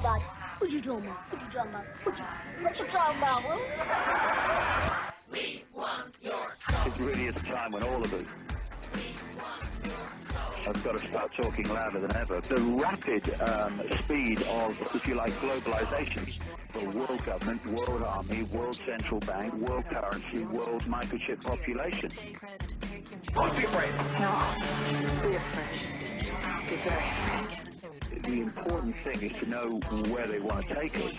talking about? What you talking about? What you talking about? What you talking about, It really is a time when all of us have got to start talking louder than ever. The rapid speed of, if you like, globalization. The world government, world army, world central bank, world currency, world microchip population. Don't be afraid. No, be afraid. Be very afraid. The important thing is to know where they want to take us.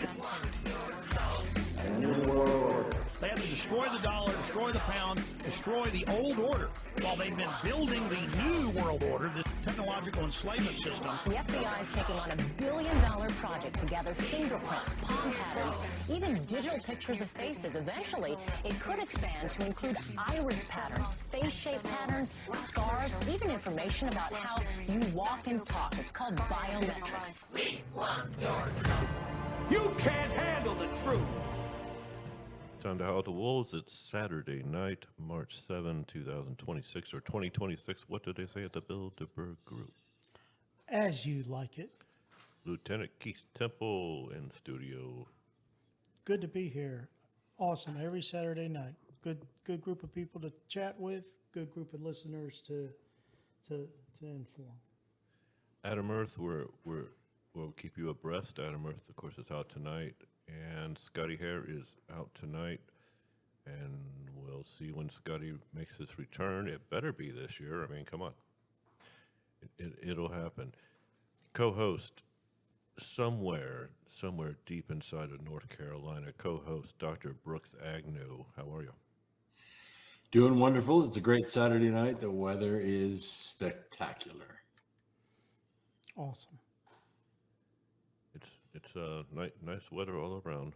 They had to destroy the dollar, destroy the pound, destroy the old order, while they've been building the new world order, this technological enslavement system. The FBI is taking on $1 billion project to gather fingerprints, palm patterns, even digital pictures of faces. Eventually, it could expand to include iris patterns, face shape patterns, scars, even information about how you walk and talk. It's called biometrics. We want your soul. You can't handle the truth. Time to Howl at the Wolves. It's Saturday night, March 7, 2026, or 2026. What did they say at the Bilderberg Group? As you like it. Lieutenant Keith Temple in studio. Good to be here. Awesome. Every Saturday night. Good group of people to chat with. Good group of listeners to inform. Adam Earth, we'll keep you abreast. Adam Earth, of course, is out tonight. And Scotty Hare is out tonight, and we'll see when Scotty makes his return. It better be this year. I mean, come on. It'll happen. Co-host somewhere deep inside of North Carolina, co-host Dr. Brooks Agnew. How are you? Doing wonderful. It's a great Saturday night. The weather is spectacular. Awesome. It's nice weather all around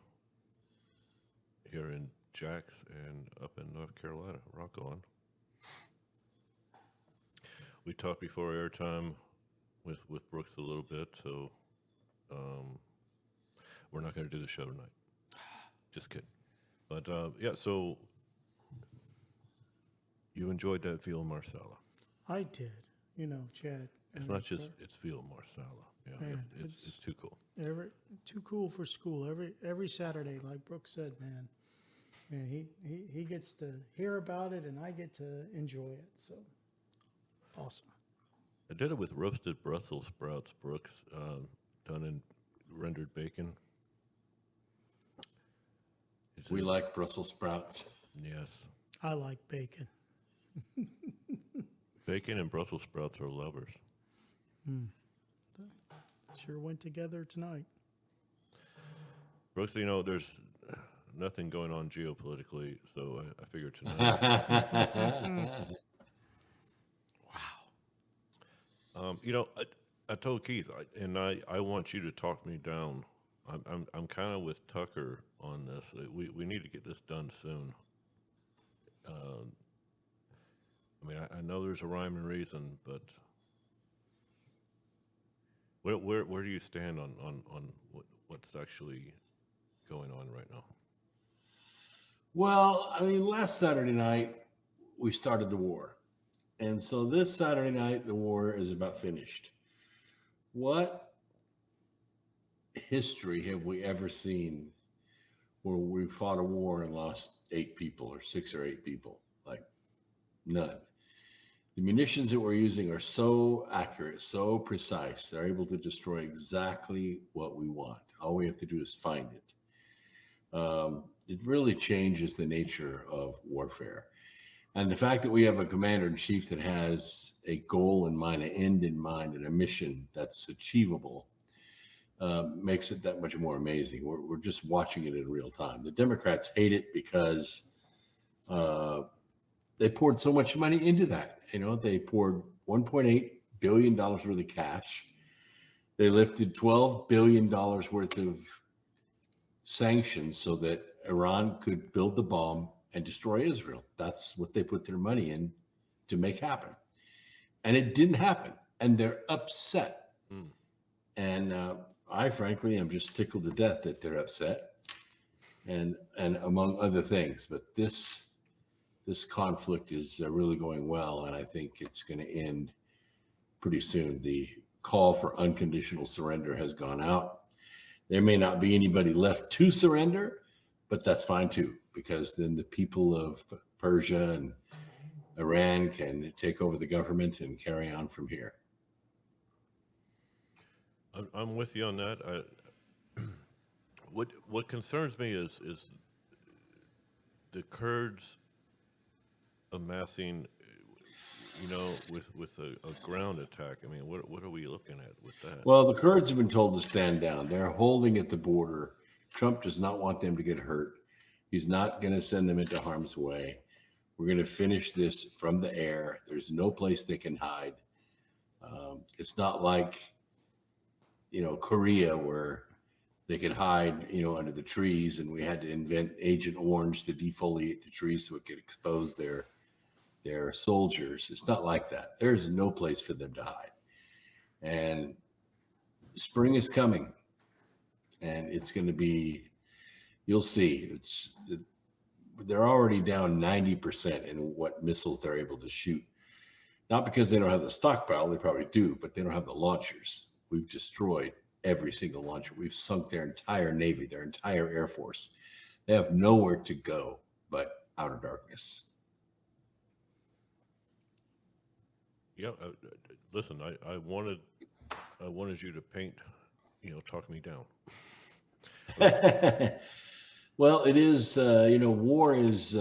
here in Jax and up in North Carolina. Rock on. We talked before airtime with Brooks a little bit, so we're not going to do the show tonight. Just kidding. But yeah, so you enjoyed that Villa Marsala. I did. You know, Chad. It's not just it's Villa Marsala. Yeah, Man, it's too cool. Too cool for school. Every Saturday, like Brooks said, man, he gets to hear about it, and I get to enjoy it. So awesome. I did it with roasted Brussels sprouts, Brooks, done in rendered bacon. We like Brussels sprouts. Yes. I like bacon. Bacon and Brussels sprouts are lovers. Sure went together tonight. Brooks, you know, there's nothing going on geopolitically, so I figured tonight. Wow. You know, I told Keith, I want you to talk me down. I'm kind of with Tucker on this. We need to get this done soon. I mean, I know there's a rhyme and reason, but where do you stand on what's actually going on right now? Well, I mean, last Saturday night, we started the war. And so this Saturday night, the war is about finished. What history have we ever seen where we fought a war and lost 8 people or 6 or 8 people? Like, none. The munitions that we're using are so accurate, so precise. They're able to destroy exactly what we want. All we have to do is find it. It really changes the nature of warfare. And the fact that we have a commander-in-chief that has a goal in mind, an end in mind, and a mission that's achievable makes it that much more amazing. We're just watching it in real time. The Democrats hate it because they poured so much money into that. You know, they poured $1.8 billion worth of cash. They lifted $12 billion worth of sanctions so that Iran could build the bomb and destroy Israel. That's what they put their money in to make happen. And it didn't happen. And they're upset. And I, frankly, am just tickled to death that they're upset. And among other things. But this conflict is really going well, and I think it's going to end pretty soon. The call for unconditional surrender has gone out. There may not be anybody left to surrender, but that's fine too, because then the people of Persia and Iran can take over the government and carry on from here. I'm with you on that. What concerns me is the Kurds amassing, with a ground attack. I mean, what are we looking at with that? Well, the Kurds have been told to stand down. They're holding at the border. Trump does not want them to get hurt. He's not going to send them into harm's way. We're going to finish this from the air. There's no place they can hide. It's not like, Korea, where they could hide, under the trees, and we had to invent Agent Orange to defoliate the trees so it could expose their soldiers. It's not like that. There's no place for them to hide. And spring is coming, and it's going to be, you'll see, they're already down 90% in what missiles they're able to shoot. Not because they don't have the stockpile, they probably do, but they don't have the launchers. We've destroyed every single launcher. We've sunk their entire Navy, their entire Air Force. They have nowhere to go but outer darkness. Yeah, listen, I wanted you to paint, talk me down. Well, it is, war is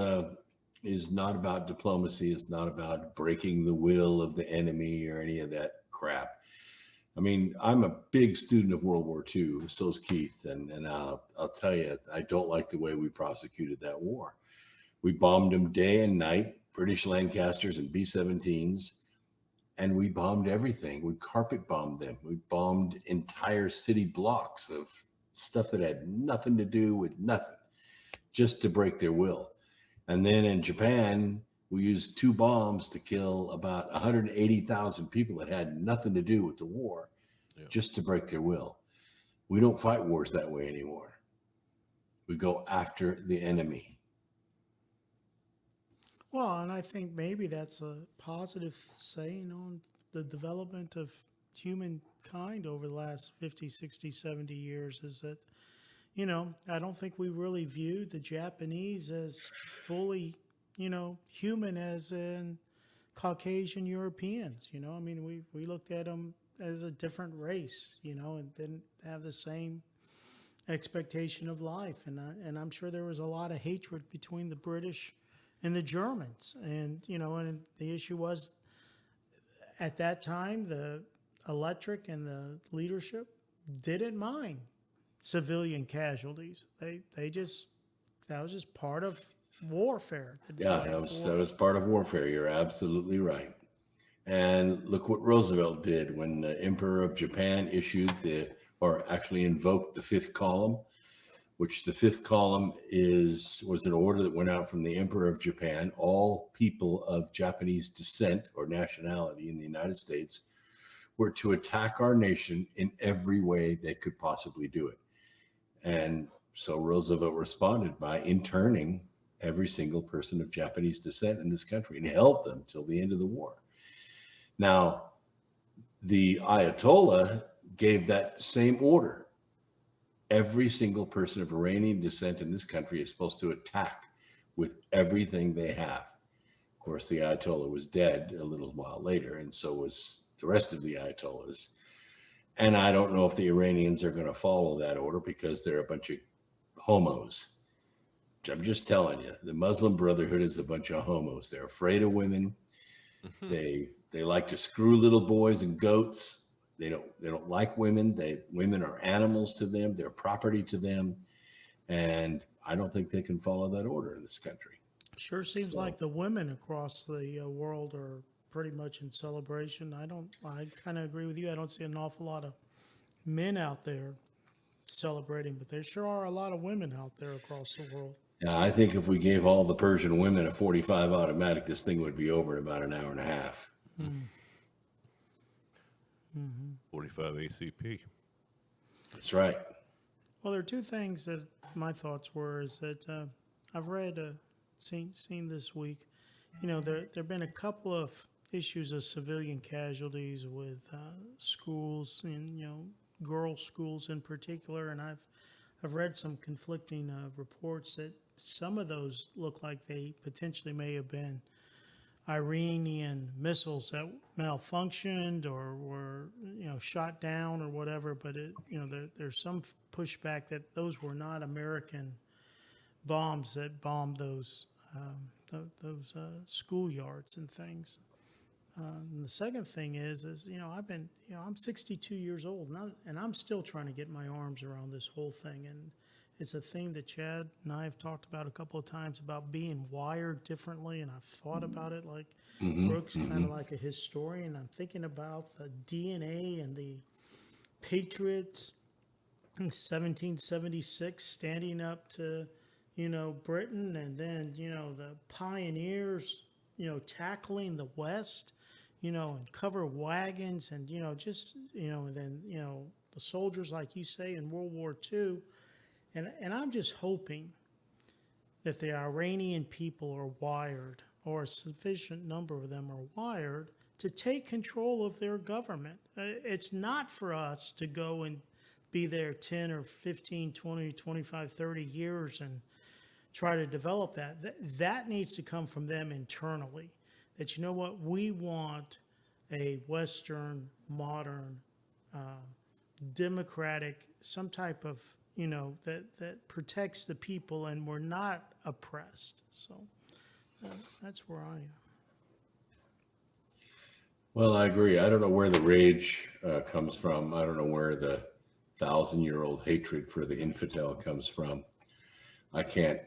not about diplomacy. It's not about breaking the will of the enemy or any of that crap. I mean, I'm a big student of World War II. So's Keith, and I'll tell you, I don't like the way we prosecuted that war. We bombed them day and night, British Lancasters and B-17s, and we bombed everything. We carpet bombed them. We bombed entire city blocks of stuff that had nothing to do with nothing, just to break their will. And then in Japan, we used 2 bombs to kill about 180,000 people that had nothing to do with the war, just to break their will. We don't fight wars that way anymore. We go after the enemy. Well, and I think maybe that's a positive saying on the development of humankind over the last 50, 60, 70 years is that, I don't think we really viewed the Japanese as fully, human as in Caucasian Europeans. I mean, we looked at them as a different race, and didn't have the same expectation of life. And I'm sure there was a lot of hatred between the British and the Germans. And, and the issue was at that time, the electric and the leadership didn't mind civilian casualties. That was just part of warfare. Yeah, that was part of warfare. You're absolutely right. And look what Roosevelt did when the Emperor of Japan invoked the 5th column, which the 5th column was an order that went out from the Emperor of Japan. All people of Japanese descent or nationality in the United States were to attack our nation in every way they could possibly do it. And so Roosevelt responded by interning every single person of Japanese descent in this country and held them till the end of the war. Now, the Ayatollah gave that same order. Every single person of Iranian descent in this country is supposed to attack with everything they have. Of course, the Ayatollah was dead a little while later, and so was the rest of the Ayatollahs. And I don't know if the Iranians are going to follow that order because they're a bunch of homos. I'm just telling you, the Muslim Brotherhood is a bunch of homos. They're afraid of women. Mm-hmm. They like to screw little boys and goats. They don't like women. Women are animals to them. They're property to them. And I don't think they can follow that order in this country. Sure seems like the women across the world are pretty much in celebration. I kind of agree with you. I don't see an awful lot of men out there celebrating, but there sure are a lot of women out there across the world. Yeah, I think if we gave all the Persian women a 45 automatic, this thing would be over in about an hour and a half. Mm. Mm-hmm. 45 ACP. That's right. Well, there are 2 things that my thoughts were is that I've read, seen this week, there have been a couple of issues of civilian casualties with schools and, girls' schools in particular, and I've read some conflicting reports that some of those look like they potentially may have been Iranian missiles that malfunctioned or were shot down or whatever. But there's some pushback that those were not American bombs that bombed those schoolyards and things. And the second thing is I'm 62 years old and I'm still trying to get my arms around this whole thing. And it's a theme that Chad and I have talked about a couple of times about being wired differently. And I've thought about it like Brooks, kind of like a historian. I'm thinking about the DNA and the Patriots in 1776 standing up to, Britain, and then, the pioneers, tackling the West, and cover wagons and, and then, the soldiers, like you say, in World War II. And I'm just hoping that the Iranian people are wired, or a sufficient number of them are wired, to take control of their government. It's not for us to go and be there 10 or 15, 20, 25, 30 years and try to develop that. That needs to come from them internally. That, we want a Western, modern, democratic, some type of, that protects the people and we're not oppressed. So that's where I am. Well, I agree. I don't know where the rage comes from. I don't know where the 1,000-year-old hatred for the infidel comes from. I can't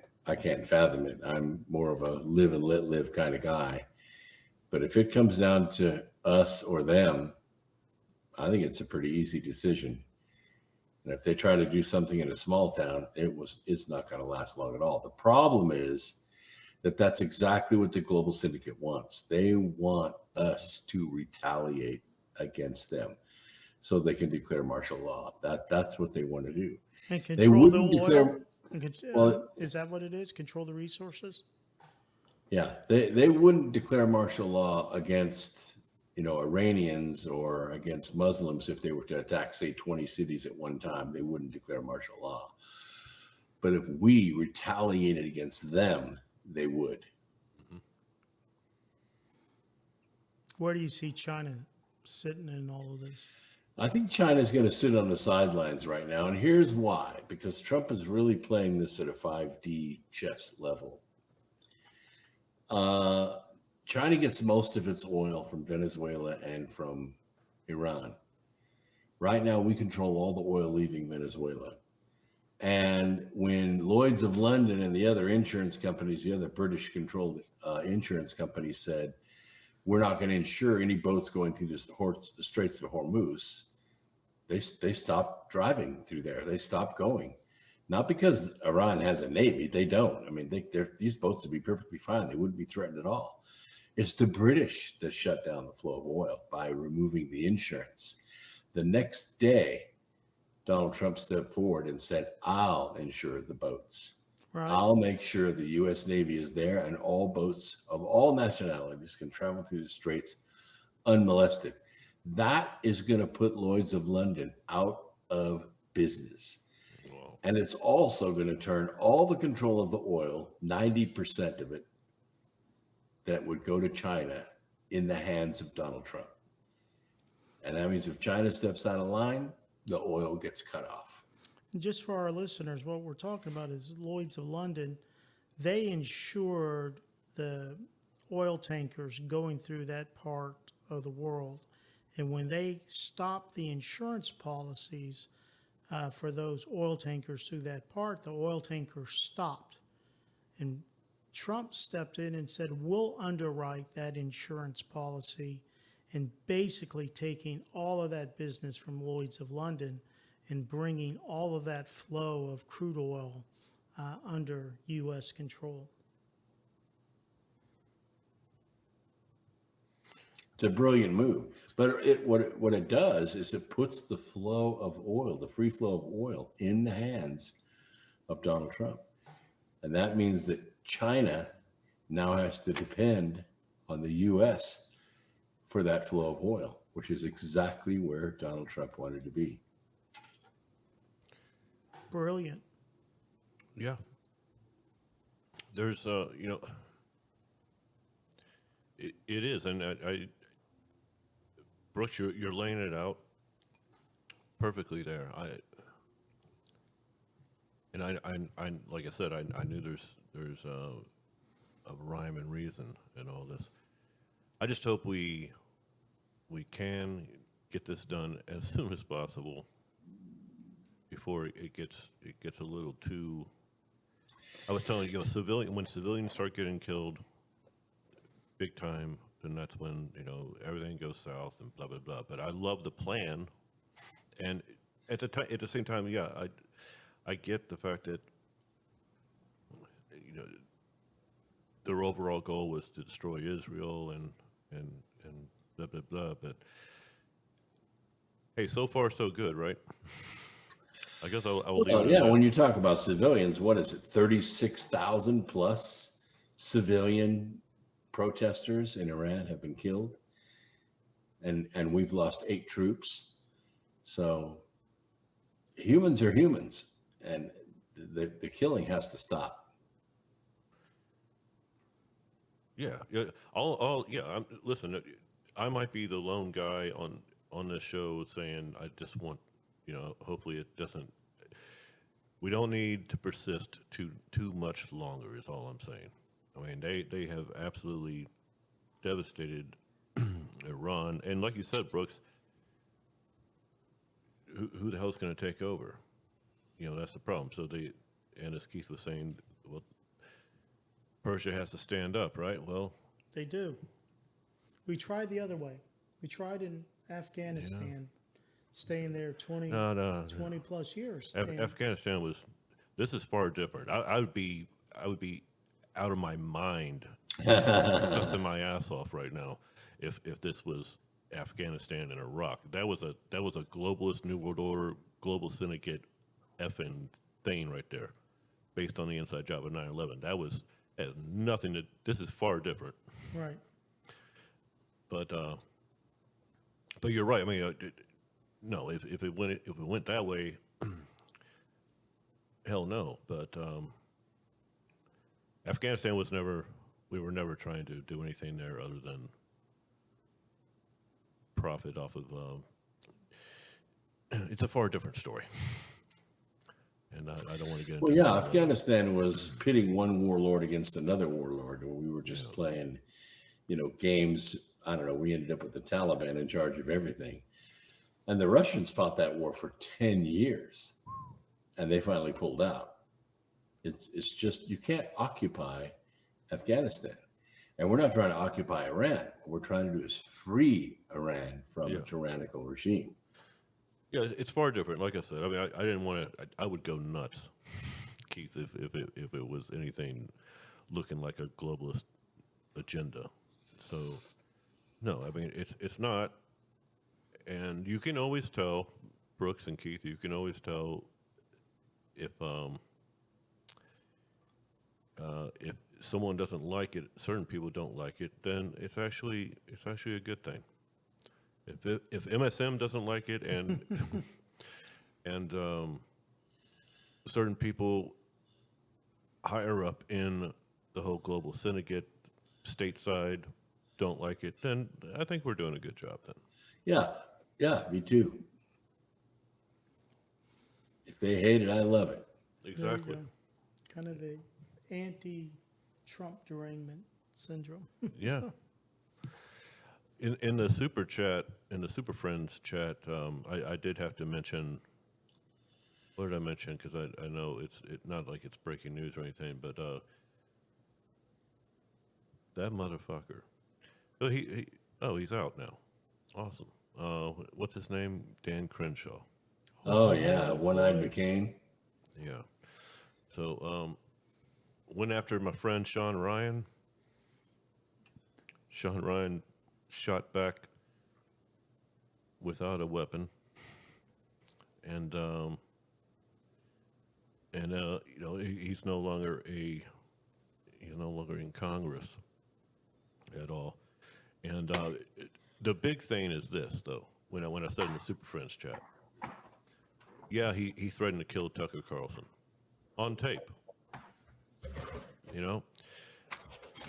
fathom it. I'm more of a live and let live kind of guy. But if it comes down to us or them, I think it's a pretty easy decision. And if they try to do something in a small town, it's not going to last long at all. The problem is that that's exactly what the global syndicate wants. They want us to retaliate against them so they can declare martial law. That's what they want to do. And control the oil? Is that what it is? Control the resources? Yeah, they wouldn't declare martial law against Iranians or against Muslims if they were to attack, say, 20 cities at one time. They wouldn't declare martial law. But if we retaliated against them, they would. Where do you see China sitting in all of this? I think China's going to sit on the sidelines right now. And here's why. Because Trump is really playing this at a 5D chess level. China gets most of its oil from Venezuela and from Iran. Right now, we control all the oil leaving Venezuela. And when Lloyd's of London and the other insurance companies, the other British-controlled insurance companies said, we're not going to insure any boats going through the Straits of Hormuz, they stopped driving through there. They stopped going. Not because Iran has a navy. They don't. I mean, these boats would be perfectly fine. They wouldn't be threatened at all. It's the British that shut down the flow of oil by removing the insurance. The next day, Donald Trump stepped forward and said, I'll insure the boats. Right. I'll make sure the U.S. Navy is there and all boats of all nationalities can travel through the Straits unmolested. That is going to put Lloyd's of London out of business. Wow. And it's also going to turn all the control of the oil, 90% of it, that would go to China in the hands of Donald Trump. And that means if China steps out of line, the oil gets cut off. Just for our listeners, what we're talking about is Lloyd's of London. They insured the oil tankers going through that part of the world. And when they stopped the insurance policies for those oil tankers through that part, the oil tankers stopped. And Trump stepped in and said, we'll underwrite that insurance policy, and basically taking all of that business from Lloyd's of London and bringing all of that flow of crude oil under U.S. control. It's a brilliant move. But what it does is it puts the flow of oil, the free flow of oil, in the hands of Donald Trump. And that means that China now has to depend on the U.S. for that flow of oil, which is exactly where Donald Trump wanted to be. brilliant. Yeah. There's, it is, and I Brooks, you're laying it out perfectly there. I like I said, I knew there's a rhyme and reason in all this. I just hope we can get this done as soon as possible before it gets a little too. I was telling you, when civilians start getting killed, big time, then that's when everything goes south and blah blah blah. But I love the plan, and at the same time, yeah, I get the fact that their overall goal was to destroy Israel and blah blah blah. But hey, so far so good, right? I guess I'll leave it. Yeah, when you talk about civilians, what is it? 36,000 plus civilian protesters in Iran have been killed, and we've lost 8 troops. So humans are humans, and the killing has to stop. Yeah. Listen, I might be the lone guy on this show saying I just want, hopefully it doesn't. We don't need to persist too much longer. Is all I'm saying. I mean, they have absolutely devastated Iran, and like you said, Brooks, who the hell's going to take over? That's the problem. So and as Keith was saying, well, Persia has to stand up, right? Well, they do. We tried the other way. We tried in Afghanistan, staying there 20 plus years. Afghanistan this is far different. I would be out of my mind, cussing my ass off right now if this was Afghanistan and Iraq. That was a globalist New World Order, global syndicate effing thing right there, based on the inside job of 9/11. Has nothing to. This is far different. Right. But you're right. I mean, no. If it went that way, hell no. But Afghanistan was never. We were never trying to do anything there other than profit off of. It's a far different story. And I don't want to get into. Well, yeah, Afghanistan was pitting one warlord against another warlord, and we were just playing, games. I don't know. We ended up with the Taliban in charge of everything, and the Russians fought that war for 10 years, and they finally pulled out. It's just you can't occupy Afghanistan, and we're not trying to occupy Iran. What we're trying to do is free Iran from a tyrannical regime. Yeah, it's far different. Like I said, I mean, I didn't want to. I would go nuts, Keith, if it was anything looking like a globalist agenda. So, no, I mean it's not. And you can always tell, Brooks and Keith, you can always tell if someone doesn't like it, certain people don't like it, then it's actually a good thing. If MSM doesn't like it and certain people higher up in the whole global syndicate stateside don't like it, then I think we're doing a good job then. Yeah, me too. If they hate it, I love it. Exactly. Kind of the anti-Trump derangement syndrome. Yeah. In the super chat, in the Super Friends chat, I did have to mention. What did I mention? Because I know it's not like it's breaking news or anything, but that motherfucker. Oh, he's out now. Awesome. What's his name? Dan Crenshaw. Oh yeah, One-Eyed McCain. Yeah. So went after my friend Sean Ryan. Sean Ryan shot back without a weapon, and he's no longer in Congress at all. And the big thing is this, though. When I said in the Super Friends chat, Yeah, he threatened to kill Tucker Carlson on tape. You know,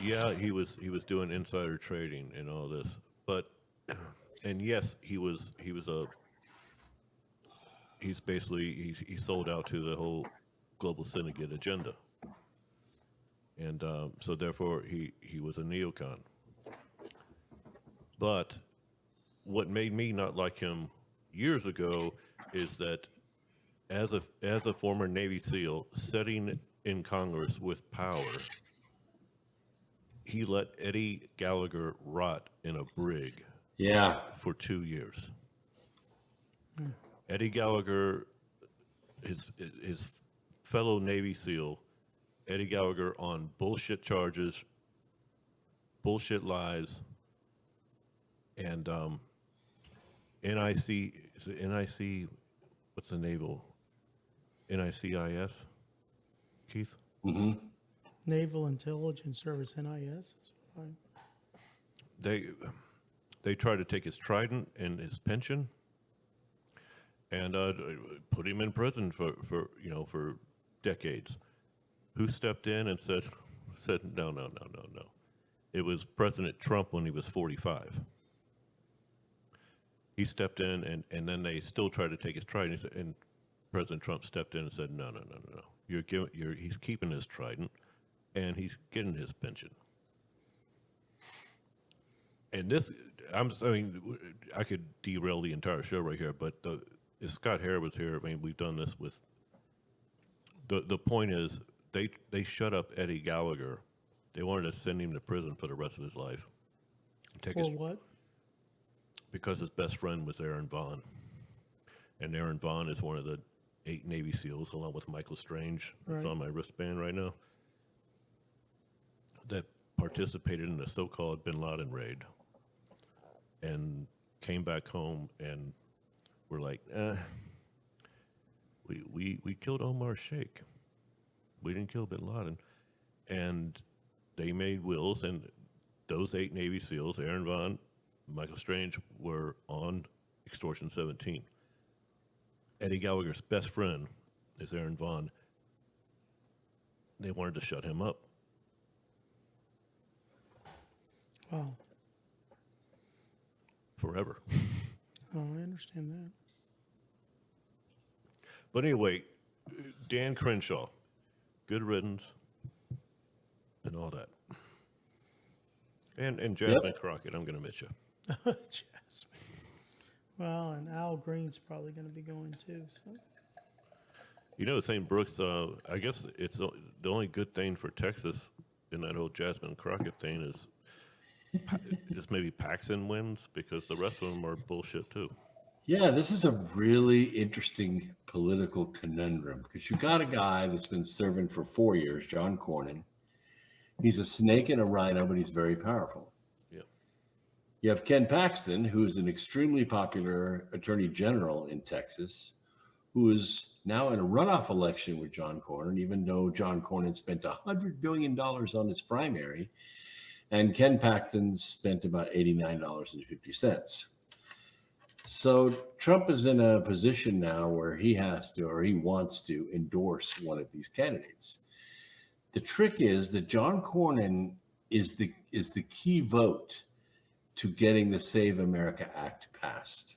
yeah, he was doing insider trading and all this, but and yes, he sold out to the whole global syndicate agenda, and so therefore he was a neocon. But what made me not like him years ago is that as a former Navy SEAL sitting in Congress with power, he let Eddie Gallagher rot in a brig for 2 years. Eddie Gallagher, his fellow Navy SEAL, Eddie Gallagher on bullshit charges, bullshit lies, and NIC, what's the naval? NICIS, Keith? Mm-hmm. Naval Intelligence Service, NIS. They tried to take his trident and his pension, and put him in prison for decades. Who stepped in and said no. It was President Trump when he was 45. He stepped in, and then they still tried to take his trident, and President Trump stepped in and said, no. He's keeping his trident, and he's getting his pension. And this, I could derail the entire show right here, but if Scott Hare was here, we've done this with. The point is, they shut up Eddie Gallagher. They wanted to send him to prison for the rest of his life. What? Because his best friend was Aaron Vaughn. And Aaron Vaughn is one of the 8 Navy SEALs, along with Michael Strange, that's on my wristband right now, that participated in the so-called Bin Laden raid and came back home and were like, we killed Omar Sheikh. We didn't kill Bin Laden. And they made wills, and those 8 Navy SEALs, Aaron Vaughn, Michael Strange, were on Extortion 17. Eddie Gallagher's best friend is Aaron Vaughn. They wanted to shut him up. Wow. Forever. Oh, I understand that. But anyway, Dan Crenshaw, good riddance, and all that. And Jasmine Crockett, I'm going to miss you. Jasmine. Well, and Al Green's probably going to be going too. So. You know, St. Brooks, I guess it's the only good thing for Texas in that whole Jasmine Crockett thing is maybe Paxson wins, because the rest of them are bullshit too. Yeah, this is a really interesting political conundrum, because you got a guy that's been serving for 4 years, John Cornyn. He's a snake and a rhino, but he's very powerful. Yeah. You have Ken Paxton, who is an extremely popular attorney general in Texas, who is now in a runoff election with John Cornyn, even though John Cornyn spent $100 billion on his primary, and Ken Paxton spent about $89.50. So Trump is in a position now where he has to, or he wants to, endorse one of these candidates. The trick is that John Cornyn is the key vote to getting the Save America Act passed.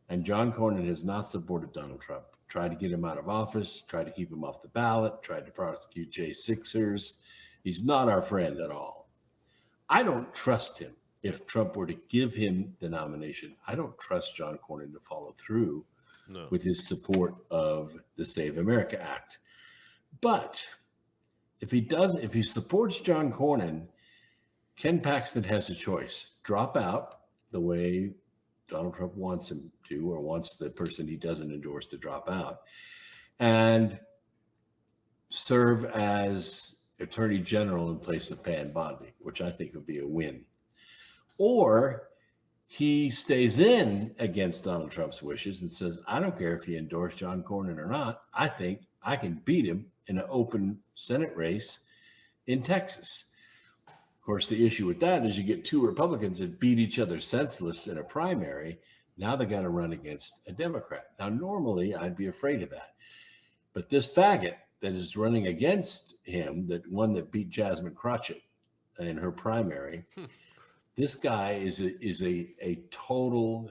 And John Cornyn has not supported Donald Trump, tried to get him out of office, tried to keep him off the ballot, tried to prosecute J6ers. He's not our friend at all. I don't trust him. If Trump were to give him the nomination, I don't trust John Cornyn to follow through with his support of the Save America Act. But if he supports John Cornyn, Ken Paxton has a choice: drop out the way Donald Trump wants him to, or wants the person he doesn't endorse to drop out, and serve as Attorney General in place of Pam Bondi, which I think would be a win. Or he stays in against Donald Trump's wishes and says, I don't care if you endorse John Cornyn or not. I think I can beat him in an open Senate race in Texas. Of course, the issue with that is you get 2 Republicans that beat each other senseless in a primary. Now they got to run against a Democrat. Now, normally I'd be afraid of that. But this faggot that is running against him, that one that beat Jasmine Crotchet in her primary, this guy is a total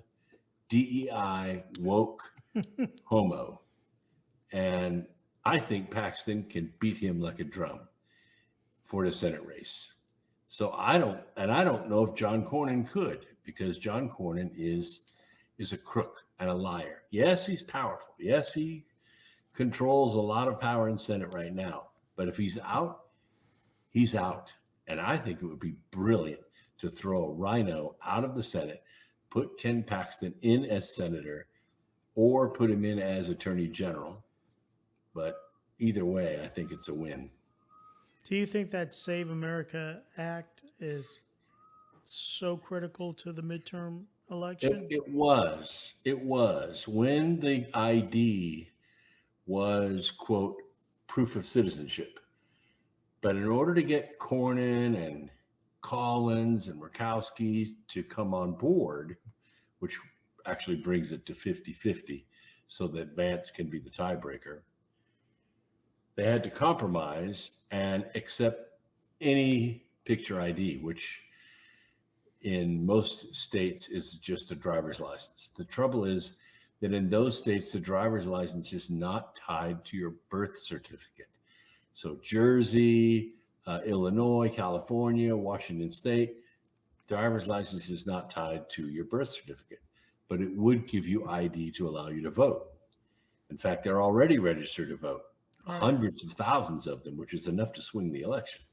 DEI woke homo. And I think Paxton can beat him like a drum for the Senate race. So I don't know if John Cornyn could, because John Cornyn is a crook and a liar. Yes, he's powerful. Yes, he controls a lot of power in Senate right now. But if he's out, he's out. And I think it would be brilliant to throw a rhino out of the Senate, put Ken Paxton in as senator, or put him in as attorney general. But either way, I think it's a win. Do you think that Save America Act is so critical to the midterm election? It was. When the ID was, quote, proof of citizenship. But in order to get Cornyn and Collins and Murkowski to come on board, which actually brings it to 50-50 so that Vance can be the tiebreaker, they had to compromise and accept any picture ID, which in most states is just a driver's license. The trouble is that in those states, the driver's license is not tied to your birth certificate. So Jersey, Illinois, California, Washington State, driver's license is not tied to your birth certificate, but it would give you ID to allow you to vote. In fact, they're already registered to vote, hundreds of thousands of them, which is enough to swing the election.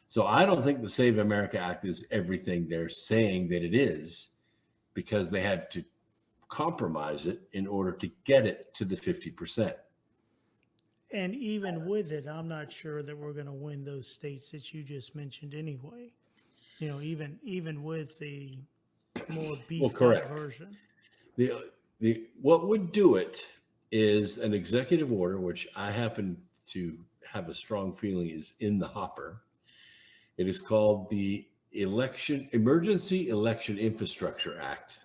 So I don't think the Save America Act is everything they're saying that it is, because they had to compromise it in order to get it to the 50%. And even with it, I'm not sure that we're going to win those states that you just mentioned anyway. You know, even with the more beefed up version. The what would do it is an executive order, which I happen to have a strong feeling is in the hopper. It is called the Emergency Election Infrastructure Act.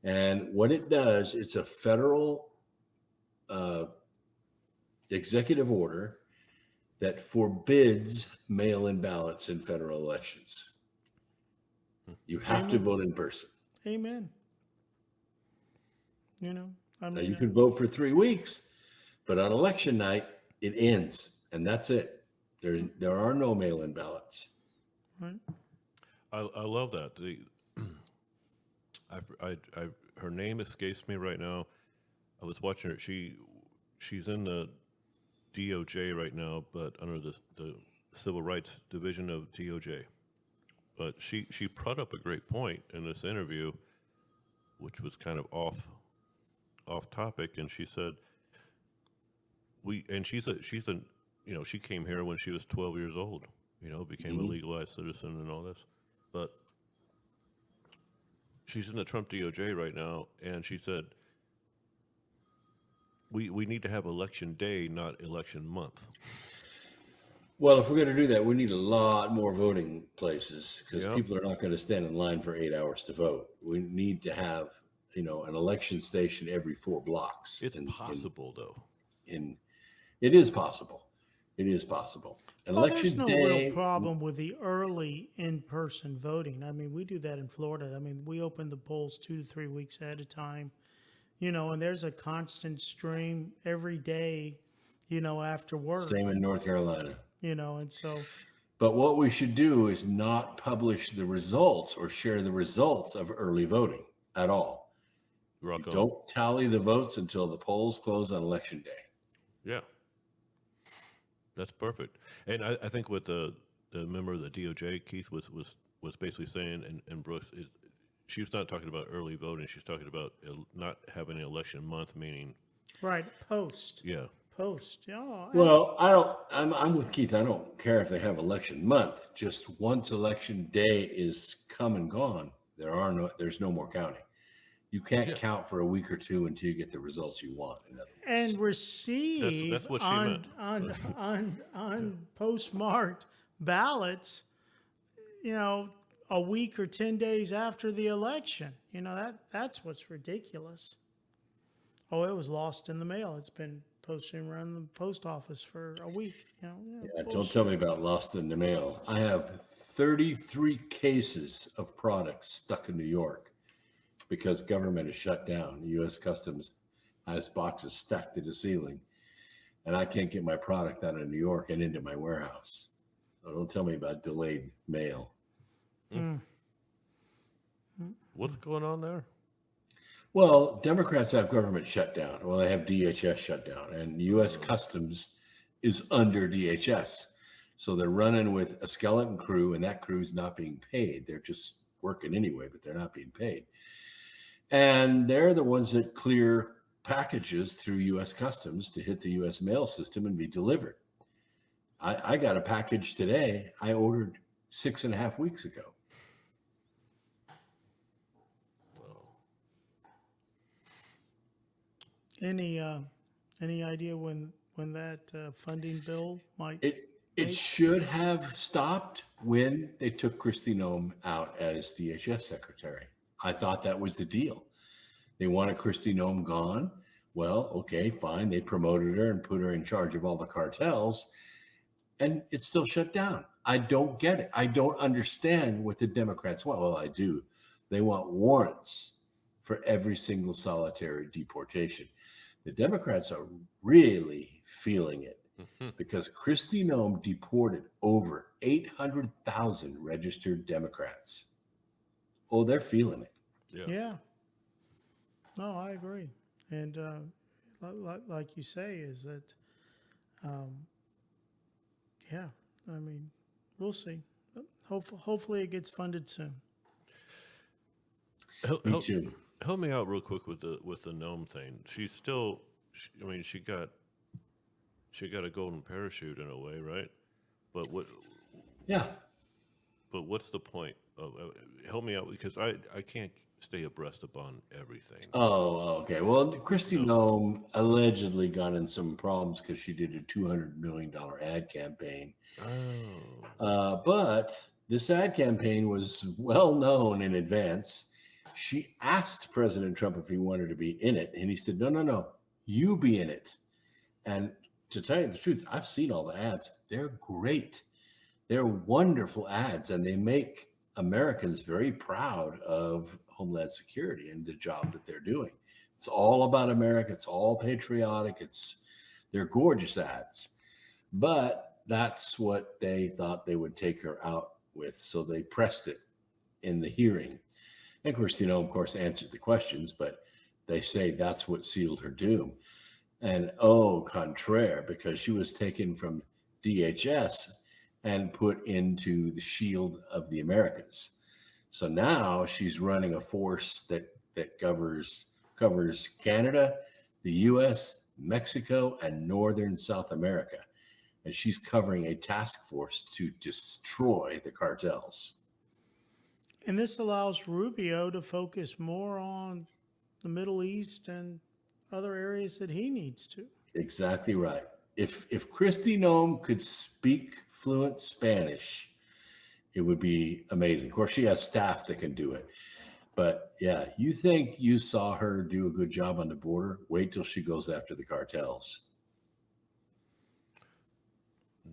And what it does, it's a federal executive order that forbids mail-in ballots in federal elections. You have to vote in person. Amen. You know, I mean, now you can vote for 3 weeks, but on election night, it ends, and that's it. There are no mail-in ballots. Right. I love that. Her name escapes me right now. I was watching her. She's in the DOJ right now, but under the Civil Rights Division of DOJ. But she brought up a great point in this interview, which was kind of off topic, and she said she came here when she was 12 years old, became a legalized citizen and all this. But she's in the Trump DOJ right now, and she said, we need to have election day, not election month. Well, if we're going to do that, we need a lot more voting places, because people are not going to stand in line for 8 hours to vote. We need to have, an election station every 4 blocks. It's possible, though. It is possible. It is possible. There's no real problem with the early in-person voting. I mean, we do that in Florida. I mean, we open the polls 2 to 3 weeks at a time, and there's a constant stream every day, after work. Same in North Carolina. And so. But what we should do is not publish the results or share the results of early voting at all. Don't tally the votes until the polls close on election day. Yeah. That's perfect. And I think what the member of the DOJ, Keith, was basically saying, and Brooks, she was not talking about early voting. She's talking about not having an election month, meaning. Right. Post. Yeah. Post. Yeah. Well, I'm with Keith. I don't care if they have election month. Just once election day is come and gone, there's no more counting. You can't count for a week or two until you get the results you want. And receive that's what she on postmarked ballots, a week or 10 days after the election. That's what's ridiculous. Oh, it was lost in the mail. It's been posting around the post office for a week. Yeah, don't tell me about lost in the mail. I have 33 cases of products stuck in New York because government is shut down. The U.S. Customs has boxes stacked to the ceiling, and I can't get my product out of New York and into my warehouse. So don't tell me about delayed mail. What's going on there? Well, Democrats have government shutdown. Well, they have DHS shutdown, and U.S. Customs is under DHS. So they're running with a skeleton crew, and that crew's not being paid. They're just working anyway, but they're not being paid. And they're the ones that clear packages through U.S. Customs to hit the U.S. mail system and be delivered. I got a package today I ordered 6.5 weeks ago. Any idea when that funding bill might? It should have stopped when they took Kristi Noem out as DHS secretary. I thought that was the deal. They wanted Kristi Noem gone. Well, okay, fine. They promoted her and put her in charge of all the cartels, and it's still shut down. I don't get it. I don't understand what the Democrats want. Well, I do. They want warrants for every single solitary deportation. The Democrats are really feeling it because Kristi Noem deported over 800,000 registered Democrats. Oh, they're feeling it. Yeah. No, I agree. And like you say, is that, yeah, I mean, we'll see. Hopefully it gets funded soon. Me too. Help me out real quick with the Noem thing. She's still, she got a golden parachute in a way, right? But what? Yeah. But what's the point of? Help me out because I can't stay abreast upon everything. Oh, okay. Well, Kristi Noem allegedly got in some problems because she did a $200 million ad campaign. Oh. But this ad campaign was well known in advance. She asked President Trump if he wanted to be in it, and he said, no, you be in it. And to tell you the truth, I've seen all the ads. They're great. They're wonderful ads, and they make Americans very proud of Homeland Security and the job that they're doing. It's all about America. It's all patriotic. They're gorgeous ads. But that's what they thought they would take her out with, so they pressed it in the hearing. And Kristi Noem, of course, answered the questions, but they say that's what sealed her doom. And au contraire, because she was taken from DHS and put into the shield of the Americas. So now she's running a force that covers Canada, the U.S., Mexico, and Northern South America. And she's covering a task force to destroy the cartels. And this allows Rubio to focus more on the Middle East and other areas that he needs to. Exactly right. If Kristi Noem could speak fluent Spanish, it would be amazing. Of course, she has staff that can do it. But yeah, you think you saw her do a good job on the border? Wait till she goes after the cartels.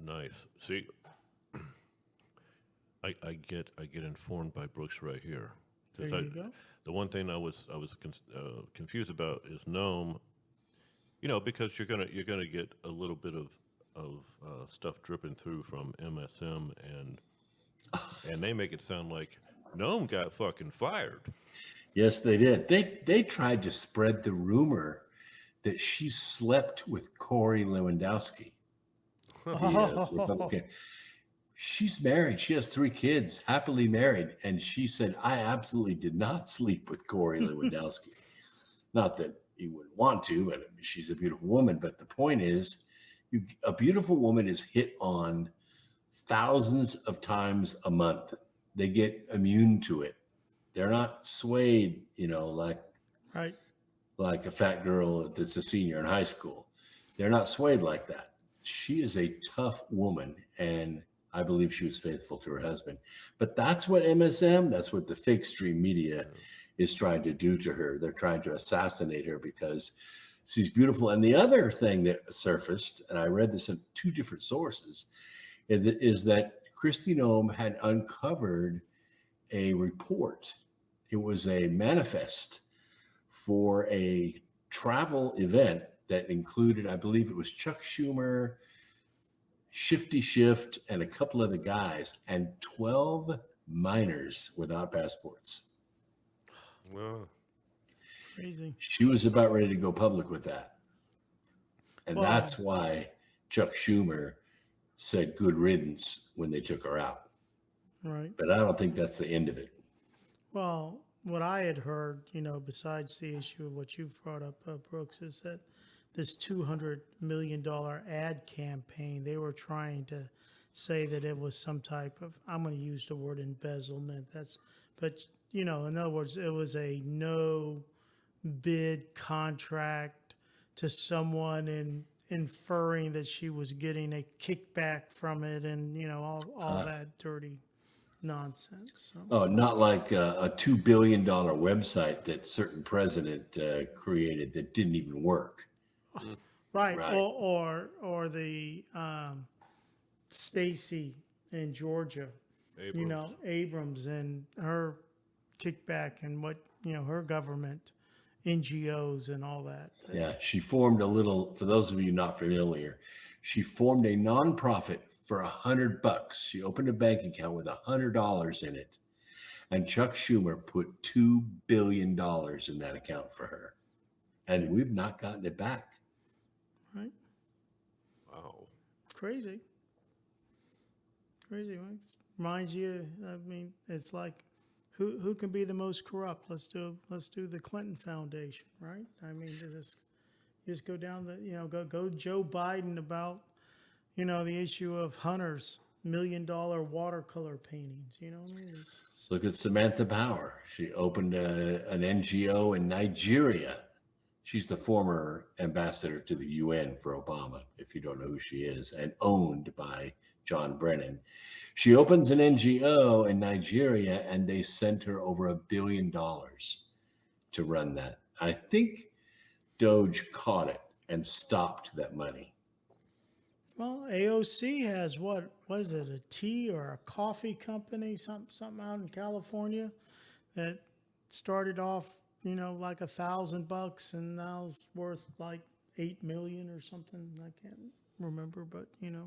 Nice. See, I get informed by Brooks right here. There you go. The one thing I was confused about is Noem. Because you're gonna get a little bit of stuff dripping through from MSM, and they make it sound like Noem got fucking fired. Yes, they did. They tried to spread the rumor that she slept with Corey Lewandowski. Republican. She's married. She has 3 kids, happily married. And she said, I absolutely did not sleep with Corey Lewandowski. Not that you wouldn't want to, but she's a beautiful woman. But the point is, a beautiful woman is hit on thousands of times a month. They get immune to it. They're not swayed, like a fat girl that's a senior in high school. They're not swayed like that. She is a tough woman, and I believe she was faithful to her husband. But that's what MSM, that's what the fake stream media is trying to do to her. They're trying to assassinate her because she's beautiful. And the other thing that surfaced, and I read this in 2 different sources, is that Kristi Noem had uncovered a report. It was a manifest for a travel event that included, I believe it was Chuck Schumer, Shifty Shift, and a couple other guys, and 12 minors without passports. Well, Crazy. She was about ready to go public with that. And Well, that's why Chuck Schumer said good riddance when they took her out. Right. But I don't think that's the end of it. Well, what I had heard, besides the issue of what you've brought up, Brooks, is that this $200 million ad campaign, they were trying to say that it was some type of, I'm going to use the word embezzlement. But in other words, it was a no bid contract to someone and inferring that she was getting a kickback from it and, all that dirty nonsense. So. Oh, not like a $2 billion website that certain president created that didn't even work. Right. Right. Or the Stacy in Georgia, Abrams and her kickback and what, her government, NGOs and all that. Yeah, she formed for those of you not familiar, she formed a nonprofit for $100. She opened a bank account with $100 in it. And Chuck Schumer put $2 billion in that account for her. And we've not gotten it back. Right. wow. Crazy. Right? It reminds you, it's like, who can be the most corrupt? Let's do the Clinton Foundation, right? Just go down go Joe Biden about, the issue of Hunter's $1 million watercolor paintings. Look at Samantha Power. She opened an NGO in Nigeria. She's the former ambassador to the UN for Obama, if you don't know who she is, and owned by John Brennan. She opens an NGO in Nigeria, and they sent her over $1 billion to run that. I think Doge caught it and stopped that money. Well, AOC has what is it, a tea or a coffee company, something out in California that started off, like $1,000 and now it's worth like 8 million or something. I can't remember, but Yeah,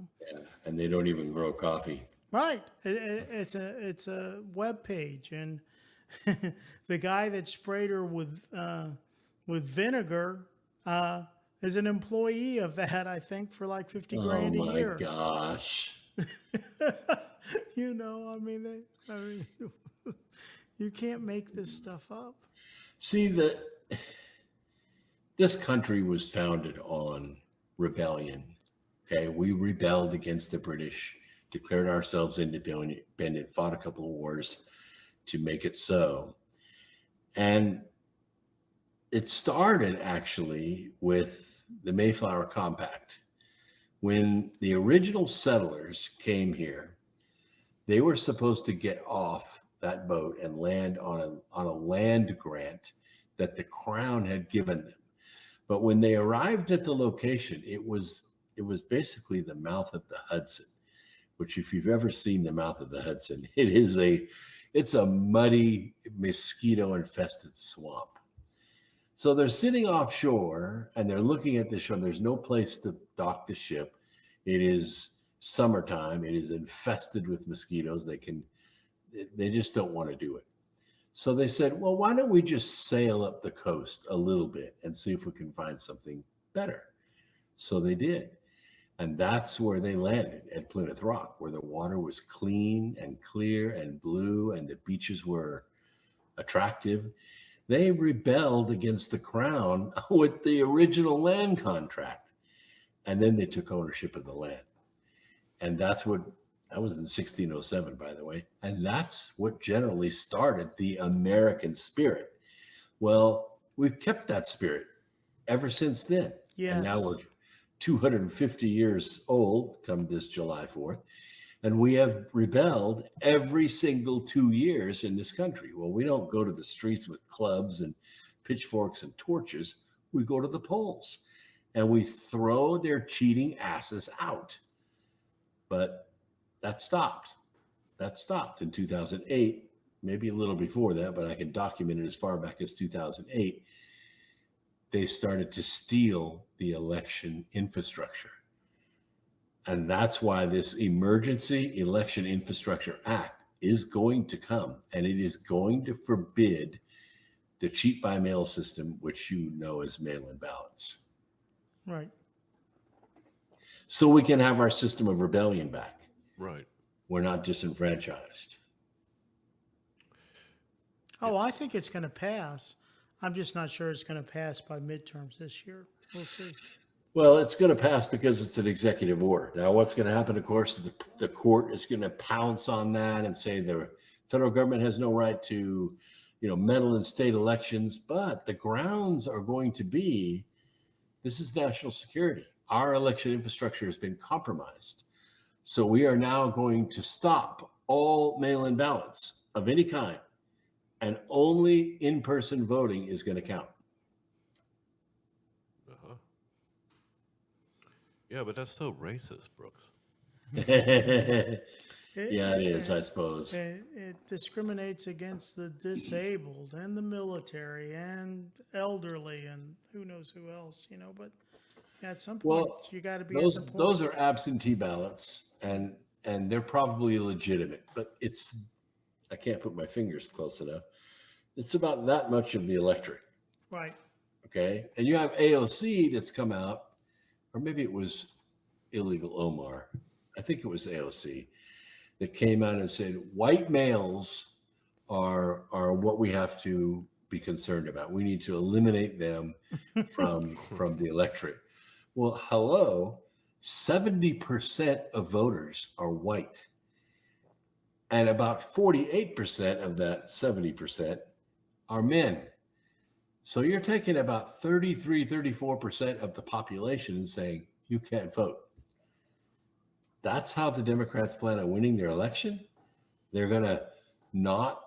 and they don't even grow coffee. Right. It's a web page, and the guy that sprayed her with vinegar is an employee of that, I think, for like 50 grand a year. Oh my gosh. You can't make this stuff up. See, this country was founded on rebellion. Okay, we rebelled against the British, declared ourselves independent, fought a couple of wars to make it so. And it started actually with the Mayflower Compact. When the original settlers came here, they were supposed to get off that boat and land on a land grant that the Crown had given them. But when they arrived at the location, it was basically the mouth of the Hudson, which, if you've ever seen the mouth of the Hudson, it's a muddy, mosquito-infested swamp. So they're sitting offshore and they're looking at the shore. There's no place to dock the ship. It is summertime. It is infested with mosquitoes. They just don't want to do it. So they said, well, why don't we just sail up the coast a little bit and see if we can find something better? So they did. And that's where they landed, at Plymouth Rock, where the water was clean and clear and blue and the beaches were attractive. They rebelled against the Crown with the original land contract. And then they took ownership of the land. And that was in 1607, by the way. And that's what generally started the American spirit. Well, we've kept that spirit ever since then. Yes. And now we're 250 years old come this July 4th. And we have rebelled every single 2 years in this country. Well, we don't go to the streets with clubs and pitchforks and torches. We go to the polls and we throw their cheating asses out. But that stopped. That stopped in 2008, maybe a little before that, but I can document it as far back as 2008. They started to steal the election infrastructure. And that's why this Emergency Election Infrastructure Act is going to come, and it is going to forbid the cheat by mail system, which you know as mail-in ballots. Right. So we can have our system of rebellion back. Right. We're not disenfranchised. Oh, I think it's going to pass. I'm just not sure it's going to pass by midterms this year. We'll see. Well, it's going to pass because it's an executive order. Now, what's going to happen, of course, is the court is going to pounce on that and say the federal government has no right to, meddle in state elections. But the grounds are going to be, this is national security. Our election infrastructure has been compromised. So we are now going to stop all mail-in ballots of any kind, and only in-person voting is going to count. Yeah, but that's so racist, Brooks. Yeah, it is, I suppose. It discriminates against the disabled and the military and elderly and who knows who else, but at some point you got to be at the point. Those are absentee ballots and they're probably legitimate, but I can't put my fingers close enough. It's about that much of the electorate. Right. Okay. And you have AOC that's come out, or maybe it was Illegal Omar. I think it was AOC that came out and said white males are what we have to be concerned about. We need to eliminate them from the electorate. Well, hello, 70% of voters are white. And about 48% of that 70% are men. So you're taking about 34% of the population and saying, you can't vote. That's how the Democrats plan on winning their election. They're going to not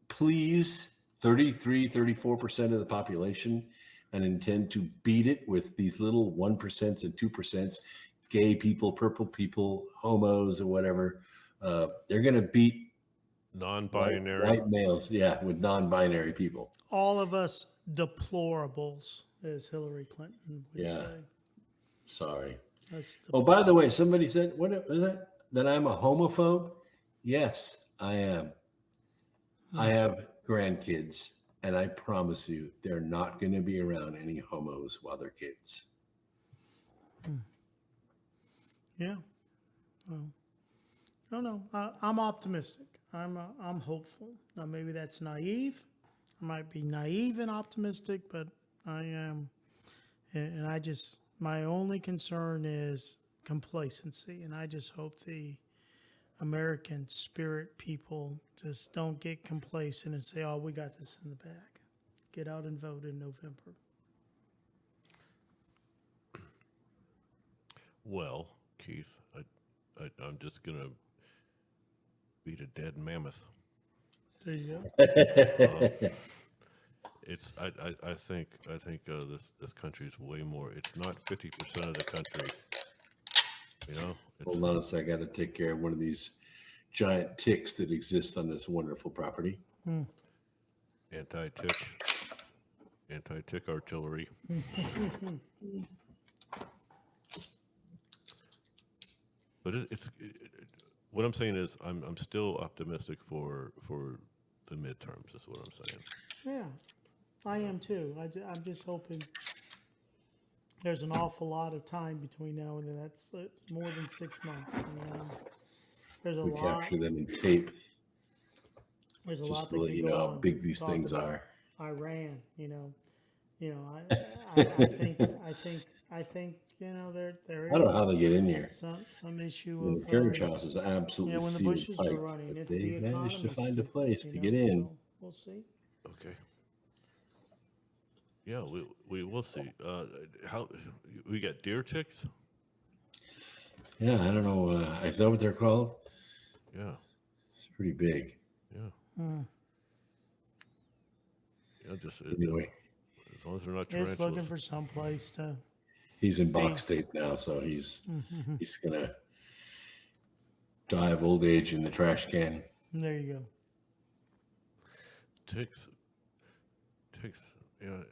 please 34% of the population and intend to beat it with these little 1% and 2%, gay people, purple people, homos, or whatever. They're going to beat non-binary white males, with non-binary people. All of us deplorables, as Hillary Clinton would say. Sorry. That's by the way, somebody said, what is that? That I'm a homophobe? Yes, I am. I have grandkids, and I promise you, they're not going to be around any homos while they're kids. Yeah. Well, I don't know. I'm optimistic. I'm hopeful. Now, maybe that's naive. I might be naive and optimistic, but I am. And my only concern is complacency. And I just hope the American spirit people just don't get complacent and say, oh, we got this in the bag. Get out and vote in November. Well, Keith, I'm just going to beat a dead mammoth. There you go. I think this country is way more. It's not 50% of the country. Hold on a second. I got to take care of one of these giant ticks that exist on this wonderful property. Anti-tick artillery. But what I'm saying is I'm still optimistic for the midterms. Is what I'm saying. Yeah, I am too. I'm just hoping there's an awful lot of time between now and then. That's more than 6 months. And, there's a we lot. Capture them in tape. There's a just lot to that let can you go know how on. big these Talk things about are. Iran, I think there I don't know how they get in here. some issue The of carriage house is absolutely when the sealed bushes tight, were running, but it's the they managed to economists, find a place to get in. So we'll see. Okay. Yeah, we will see. How we got deer ticks? Yeah, I don't know. Is that what they're called? Yeah. It's pretty big. Yeah. Yeah, just Anyway, as long as they're not It's tarantulas. looking for some place to. he's in box state now, so he's gonna die of old age in the trash can. There you go. Ticks. Yeah,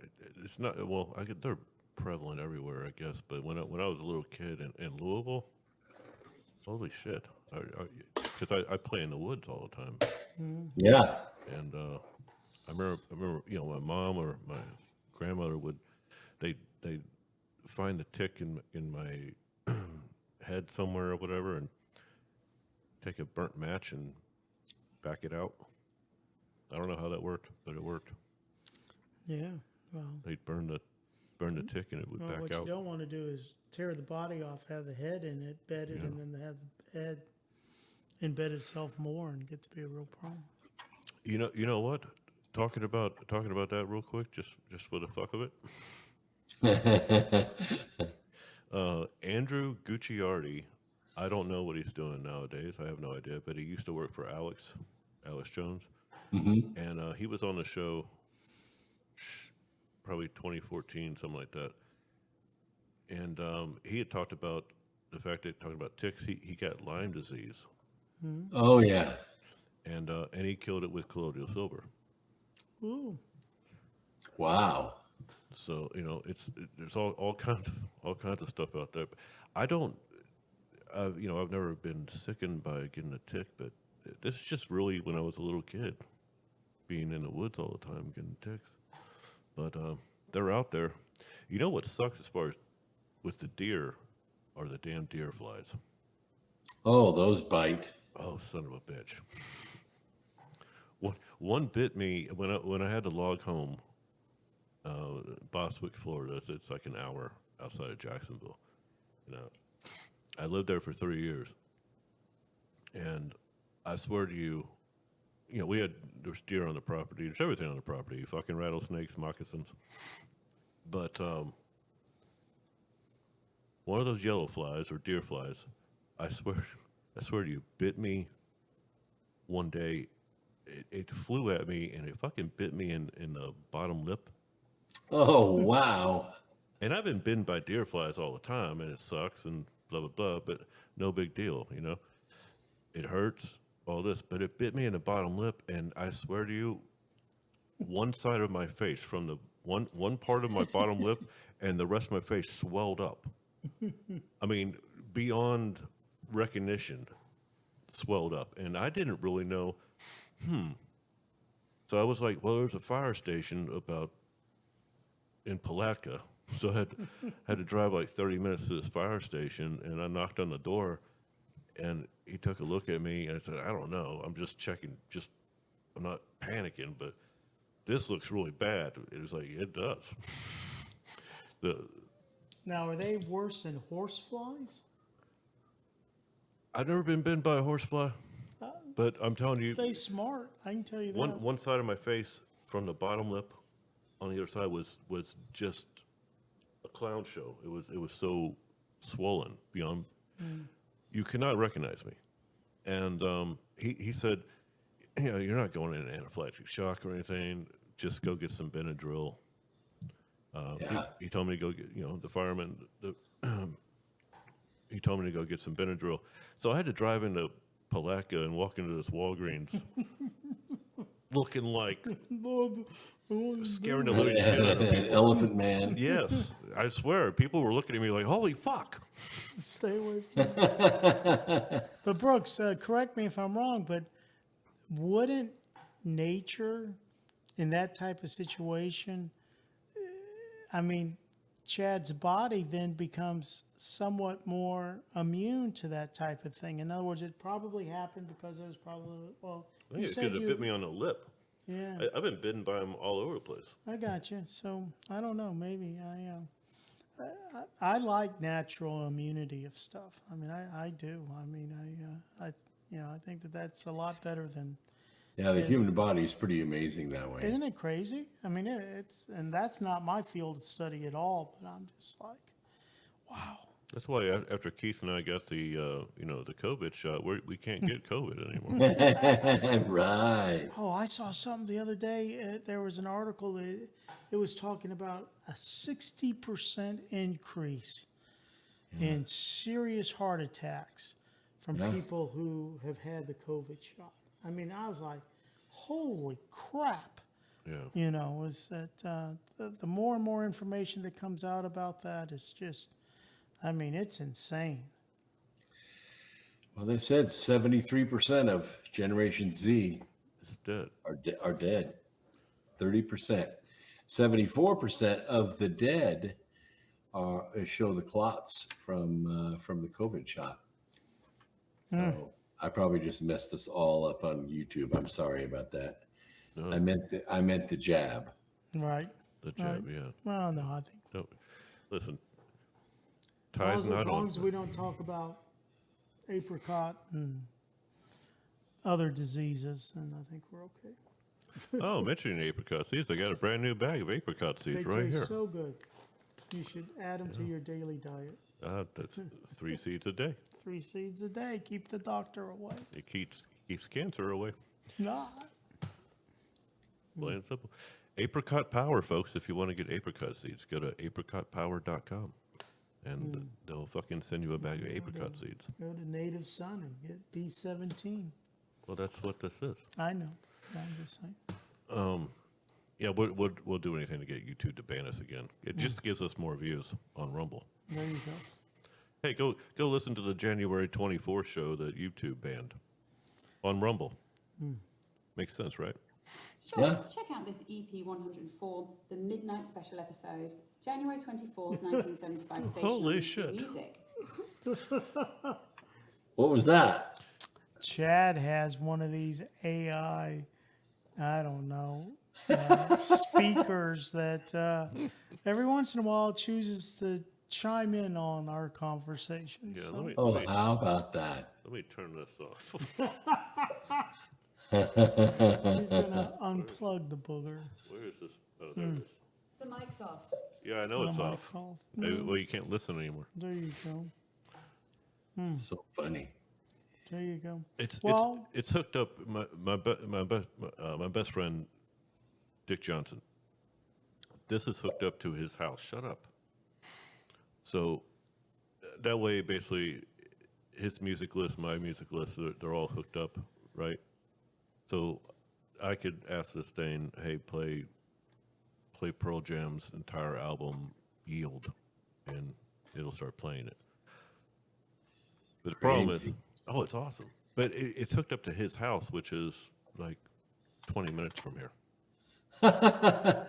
it's not. Well, they're prevalent everywhere, I guess. But when I was a little kid in Louisville, holy shit! Because I play in the woods all the time. Yeah. And I remember, my mom or my grandmother they'd find the tick in my head somewhere or whatever, and take a burnt match and back it out. I don't know how that worked, but it worked. Yeah. Well, They'd burn the tick and it would back what out. you don't want to do is tear the body off, have the head in it, bedded, and then have the head embed itself more and get to be a real problem. You know what? Talking about that real quick, just for the fuck of it. Andrew Gucciardi, I don't know what he's doing nowadays. I have no idea, but he used to work for Alex Jones, and he was on the show probably 2014, something like that. And he had talked about the fact that talking about ticks. He got Lyme disease. Oh yeah. And he killed it with colloidal silver. Ooh. Wow. So there's all kinds of stuff out there. I've never been sickened by getting a tick, but this is just really when I was a little kid, being in the woods all the time, getting ticks. But they're out there. You know what sucks as far as with the deer are the damn deer flies. Oh, those bite. Oh, son of a bitch. One bit me when I had to log home, Bostwick, Florida. It's like an hour outside of Jacksonville. I lived there for 3 years, and I swear to you, there's deer on the property. There's everything on the property. Fucking rattlesnakes, moccasins. But one of those yellow flies or deer flies, I swear to you, bit me one day. It flew at me and it fucking bit me in the bottom lip. Oh, wow. And I've been bitten by deer flies all the time, and it sucks and blah, blah, blah, but no big deal, It hurts, all this, but it bit me in the bottom lip, and I swear to you, one side of my face, from the one part of my bottom lip and the rest of my face swelled up. I mean, beyond recognition, swelled up. And I didn't really know, So I was like, well, there's a fire station in Palatka. So I had to drive like 30 minutes to this fire station, and I knocked on the door, and he took a look at me, and I said, I don't know. I'm just checking. I'm not panicking, but this looks really bad. It was like, it does. Now, are they worse than horse flies? I've never been bitten by a horsefly, but I'm telling you, They smart. I can tell you that. one side of my face from the bottom lip on the other side was just a clown show. It was so swollen beyond. You cannot recognize me. And he said, you're not going in an anaphylactic shock or anything. Just go get some Benadryl. He told me to go get, the fireman, he told me to go get some Benadryl. So I had to drive into Palatka and walk into this Walgreens looking like scaring the living shit out of people. Elephant Man. Yes, I swear. People were looking at me like, holy fuck. Stay away from me. But Brooks, correct me if I'm wrong, but wouldn't nature in that type of situation, Chad's body then becomes somewhat more immune to that type of thing. In other words, it probably happened because it was probably, I think it's because it bit me on the lip. Yeah. I've been bitten by them all over the place. I got you. So I don't know. Maybe I like natural immunity of stuff. I do. I think that's a lot better than. Yeah, the human body is pretty amazing that way. Isn't it crazy? it's and that's not my field of study at all. But I'm just like, wow. That's why after Keith and I got the the COVID shot, we can't get COVID anymore. Right. Oh, I saw something the other day. There was an article that it was talking about a 60% increase in serious heart attacks from people who have had the COVID shot. I mean, I was like, holy crap. Yeah. You know, it's that the more and more information that comes out about that, it's just, I mean, it's insane. Well, they said 73% of Generation Z It's dead. are dead. 30%. 74% of the dead show the clots from the COVID shot. So I probably just messed us all up on YouTube. I'm sorry about that. No. I meant the jab. Right. The jab, Right. yeah. Well, no, I think No, listen. as Ty's not long on. as we don't talk about apricot and other diseases, then I think we're okay. Oh, mentioning apricot seeds, they got a brand new bag of apricot They seeds right taste here. so good. You should add them to your daily diet. That's 3 seeds a day. 3 seeds a day. Keep the doctor away. It keeps cancer away. Not. Plain and simple. Apricot Power, folks. If you want to get apricot seeds, go to apricotpower.com, and they'll fucking send you a bag of apricot seeds. Go to Native Sun and get B17. Well, that's what this is. I know. I'm just saying. Yeah, we'll do anything to get YouTube to ban us again. It just gives us more views on Rumble. There you go. Hey, go listen to the January 24th show that YouTube banned on Rumble. Makes sense, right? Sure. Yeah. Check out this EP 104, the Midnight Special episode, January 24th, 1975 station Holy on YouTube shit. Music. What was that? Chad has one of these AI, I don't know, speakers that every once in a while chooses to chime in on our conversation. Yeah. So, Oh, how about that? Let me turn this off. he's going to unplug the booger. Where is this? Oh, there it is. The mic's off. Yeah, I know it's The off. mic's off. Well, you can't listen anymore. There you go. So funny. There you go. It's hooked up. My best friend, Dick Johnson. This is hooked up to his house. Shut up. So that way, basically, his music list, my music list, they're all hooked up, right? So I could ask this thing, hey, play Pearl Jam's entire album, Yield, and it'll start playing it. But the problem is, Crazy. oh, it's awesome. But it's hooked up to his house, which is like 20 minutes from here. I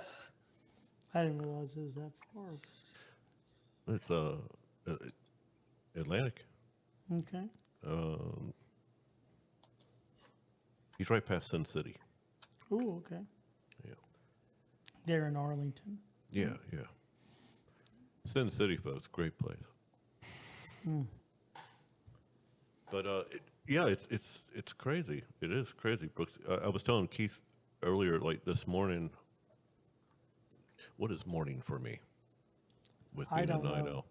didn't realize it was that far. It's Atlantic. Okay. He's right past Sin City. Ooh, okay. Yeah. They're in Arlington. Yeah, yeah. Sin City, folks, great place. But it's crazy. It is crazy, Brooks. I was telling Keith earlier, like this morning. What is morning for me? With I being a don't night know. owl.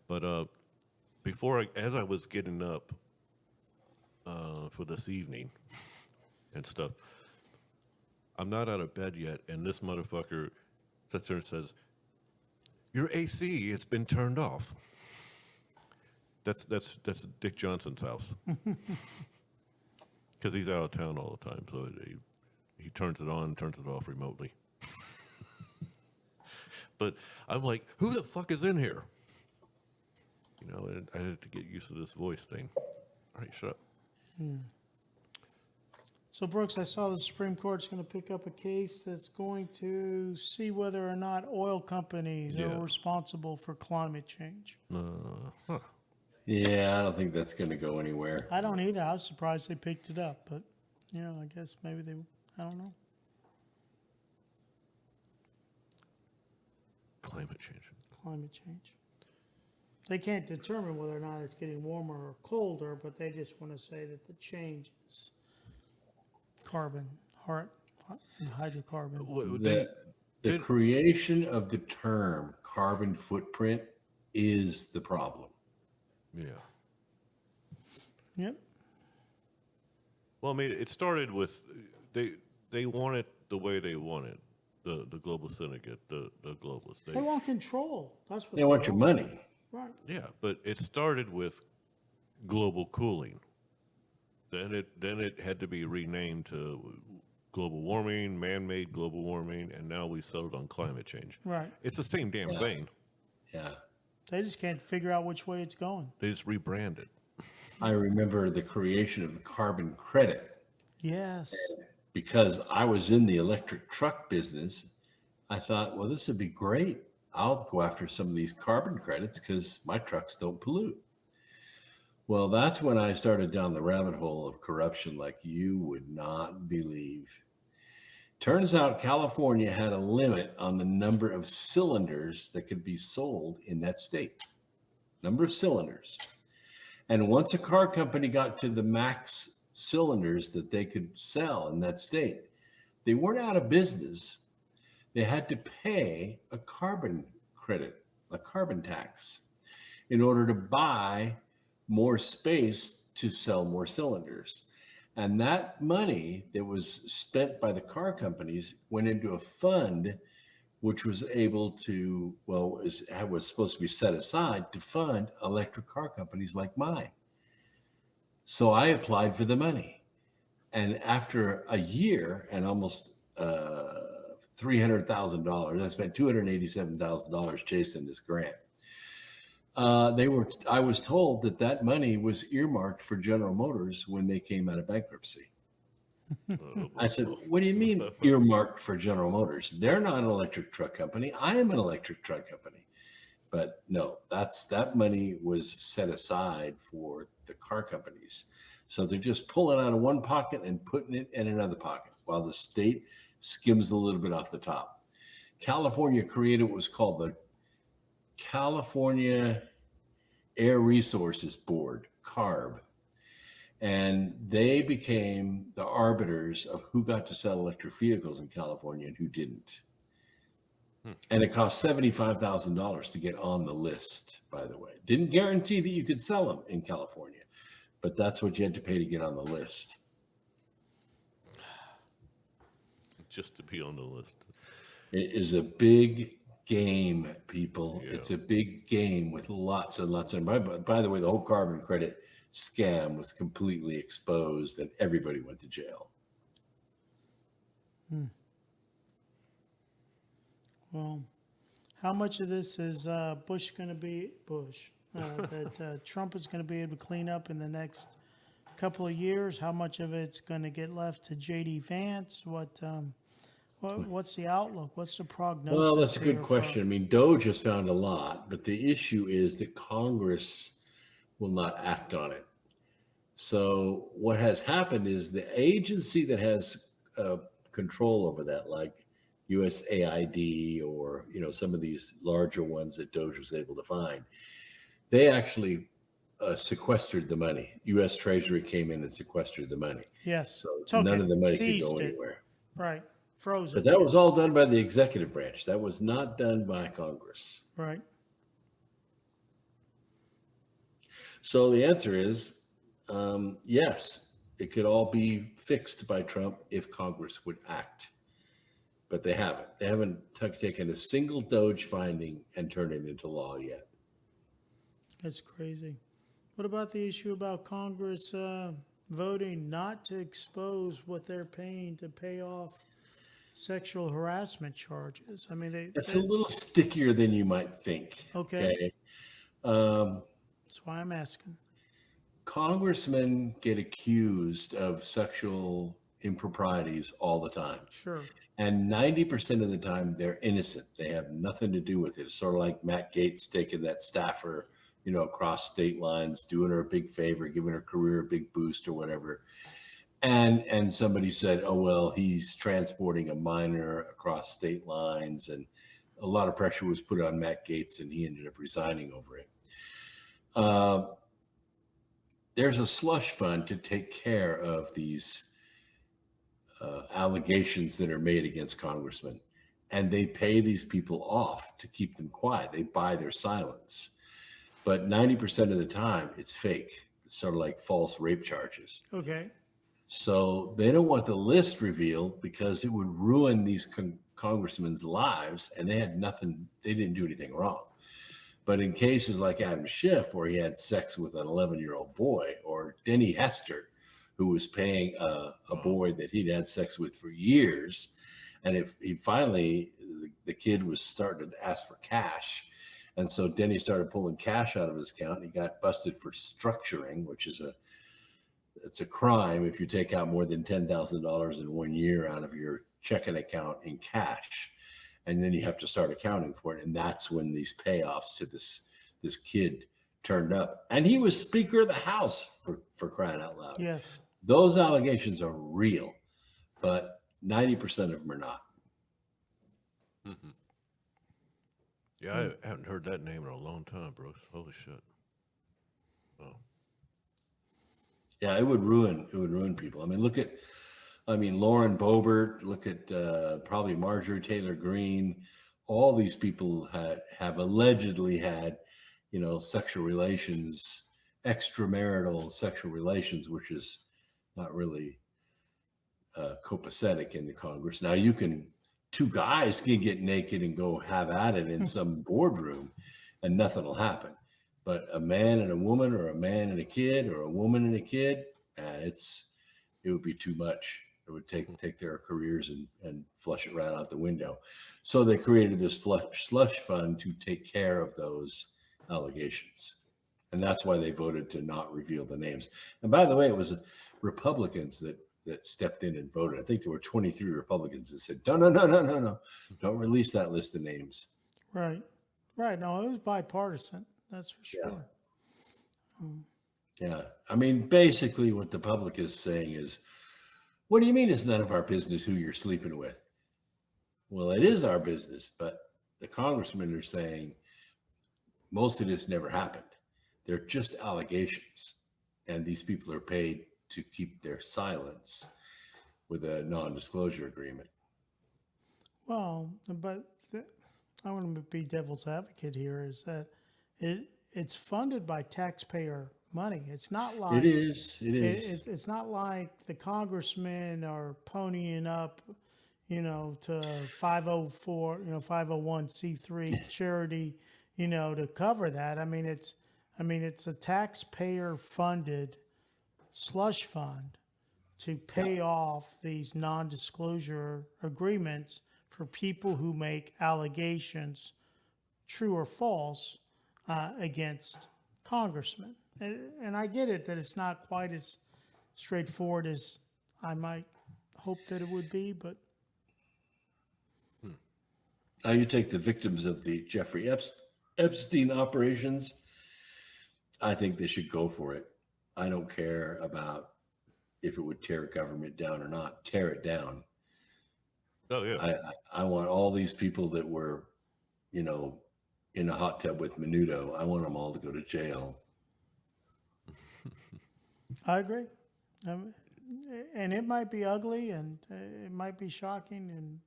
But as I was getting up for this evening and stuff, I'm not out of bed yet, and this motherfucker sits there and says, "Your AC has been turned off." That's Dick Johnson's house, because he's out of town all the time, so he turns it on and turns it off remotely. But I'm like, who the fuck is in here? You know, and I had to get used to this voice thing. All right, shut up. So, Brooks, I saw the Supreme Court's going to pick up a case that's going to see whether or not oil companies Yeah. are responsible for climate change. Huh. Yeah, I don't think that's going to go anywhere. I don't either. I was surprised they picked it up, but, you know, I guess maybe they, I don't know. Climate change. Climate change. They can't determine whether or not it's getting warmer or colder, but they just want to say that the change is carbon, and hydrocarbon. The creation of the term carbon footprint is the problem. Yeah. Yep. Well, I mean, it started with they want it the way they want it. The global syndicate, the globalists. They want control. That's what They want your money. Right. Yeah, but it started with global cooling. Then it had to be renamed to global warming, man-made global warming, and now we settled on climate change. Right. It's the same damn thing. Yeah. They just can't figure out which way it's going. They just rebranded. I remember the creation of the carbon credit. Yes. Because I was in the electric truck business, I thought, well, this would be great. I'll go after some of these carbon credits because my trucks don't pollute. Well, that's when I started down the rabbit hole of corruption like you would not believe. Turns out California had a limit on the number of cylinders that could be sold in that state. Number of cylinders. And once a car company got to the max cylinders that they could sell in that state, they weren't out of business. They had to pay a carbon credit, a carbon tax, in order to buy more space to sell more cylinders. And that money that was spent by the car companies went into a fund which was able to, well, was supposed to be set aside to fund electric car companies like mine. So I applied for the money. And after a year and almost $300,000, I spent $287,000 chasing this grant. I was told that money was earmarked for General Motors when they came out of bankruptcy. I said, what do you mean earmarked for General Motors? They're not an electric truck company. I am an electric truck company. But no, that money was set aside for the car companies. So they're just pulling out of one pocket and putting it in another pocket while the state skims a little bit off the top. California created what was called the California Air Resources Board, CARB. And they became the arbiters of who got to sell electric vehicles in California and who didn't. And it cost $75,000 to get on the list, by the way. Didn't guarantee that you could sell them in California, but that's what you had to pay to get on the list. Just to be on the list. It is a big game, people. Yeah. It's a big game with lots and lots of, by the way, the whole carbon credit scam was completely exposed and everybody went to jail. Well, how much of this is Bush going to be that Trump is going to be able to clean up in the next couple of years? How much of it's going to get left to J.D. Vance? What's the outlook? What's the prognosis? Well, that's a good question. I mean, Doge has found a lot, but the issue is that Congress will not act on it. So what has happened is the agency that has control over that, like USAID or, some of these larger ones that Doge was able to find, they actually sequestered the money. U.S. Treasury came in and sequestered the money. Yes. So none of the money could go anywhere. Right. Frozen. But that was all done by the executive branch. That was not done by Congress. Right. So the answer is yes, it could all be fixed by Trump if Congress would act. But they haven't. They haven't taken a single Doge finding and turned it into law yet. That's crazy. What about the issue about Congress voting not to expose what they're paying to pay off sexual harassment charges? I mean, It's a little stickier than you might think. Okay. That's why I'm asking. Congressmen get accused of sexual improprieties all the time. Sure. And 90% of the time, they're innocent. They have nothing to do with it. It's sort of like Matt Gaetz taking that staffer, across state lines, doing her a big favor, giving her career a big boost or whatever. And somebody said, oh, well, he's transporting a minor across state lines. And a lot of pressure was put on Matt Gaetz, and he ended up resigning over it. There's a slush fund to take care of these allegations that are made against congressmen, and they pay these people off to keep them quiet. They buy their silence. but 90% of the time it's fake. It's sort of like false rape charges. Okay. So they don't want the list revealed because it would ruin these congressmen's lives, and they had nothing, they didn't do anything wrong. But in cases like Adam Schiff, where he had sex with an 11-year-old boy, or Denny Hester, who was paying a boy that he'd had sex with for years, and if he finally, the kid was starting to ask for cash, and so Denny started pulling cash out of his account. And he got busted for structuring, which is it's a crime if you take out more than $10,000 in 1 year out of your checking account in cash, and then you have to start accounting for it. And that's when these payoffs to this kid turned up. And he was Speaker of the House, for crying out loud. Yes. Those allegations are real, but 90% of them are not. Mm-hmm. Yeah, I haven't heard that name in a long time, Bruce. Holy shit. Oh. Yeah, it would ruin people. I mean, Lauren Boebert, look at probably Marjorie Taylor Greene. All these people have allegedly had, sexual relations, extramarital sexual relations, which is not really copacetic in the Congress. Now two guys can get naked and go have at it in some boardroom and nothing will happen. But a man and a woman, or a man and a kid, or a woman and a kid, it would be too much. It would take their careers and flush it right out the window. So they created this slush fund to take care of those allegations. And that's why they voted to not reveal the names. And by the way, it was Republicans that stepped in and voted. I think there were 23 Republicans that said, no, don't release that list of names. Right. No, it was bipartisan. That's for sure. Yeah. I mean, basically what the public is saying is, what do you mean it's none of our business who you're sleeping with? Well, it is our business, but the congressmen are saying most of this never happened. They're just allegations, and these people are paid to keep their silence with a non-disclosure agreement. Well, but I want to be devil's advocate here, is that it's funded by taxpayer money. It's not like it is. It's not like the congressmen are ponying up, to 504, 501c3 charity, to cover that. I mean, it's a taxpayer funded slush fund to pay off these non-disclosure agreements for people who make allegations, true or false, against congressmen. And I get it that it's not quite as straightforward as I might hope that it would be, but. Now you take the victims of the Jeffrey Epstein operations. I think they should go for it. I don't care about if it would tear government down or not. Tear it down. Oh, yeah. I want all these people that were, in a hot tub with Menudo. I want them all to go to jail. I agree. And it might be ugly, and it might be shocking, and,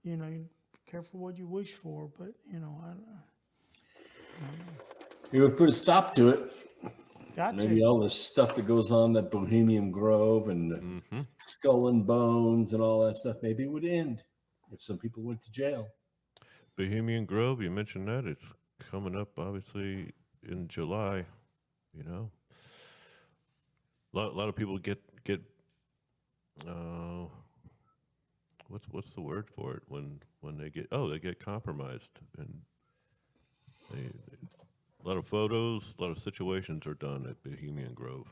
be careful what you wish for, but, I don't know. It would put a stop to it. Maybe all this stuff that goes on at Bohemian Grove and Skull and Bones and all that stuff, maybe it would end if some people went to jail. Bohemian Grove, you mentioned that. It's coming up, obviously, in July, A lot of people get what's the word for it when they get compromised, and a lot of photos, a lot of situations are done at Bohemian Grove.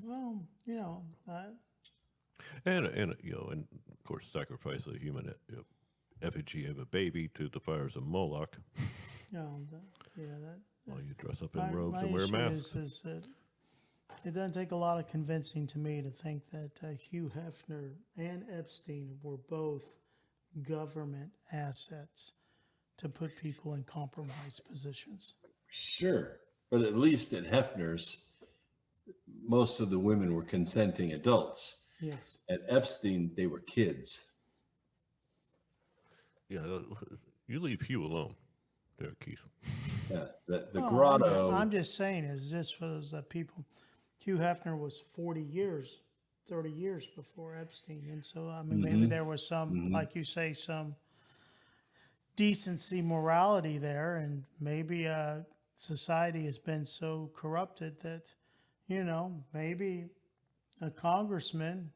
Well, and of course, sacrifice a human effigy of a baby to the fires of Moloch. While you dress up in robes and wear masks. Is that it doesn't take a lot of convincing to me to think that Hugh Hefner and Epstein were both government assets to put people in compromised positions. Sure. But at least at Hefner's, most of the women were consenting adults. Yes. At Epstein, they were kids. Yeah, you leave Hugh alone. there, Keith. Yeah, the Oh, grotto. I'm just saying, is this was people? Hugh Hefner was 40 years, 30 years before Epstein, and so I mean, maybe there was some, like you say, some decency, morality there, and maybe society has been so corrupted that, you know, maybe a congressman,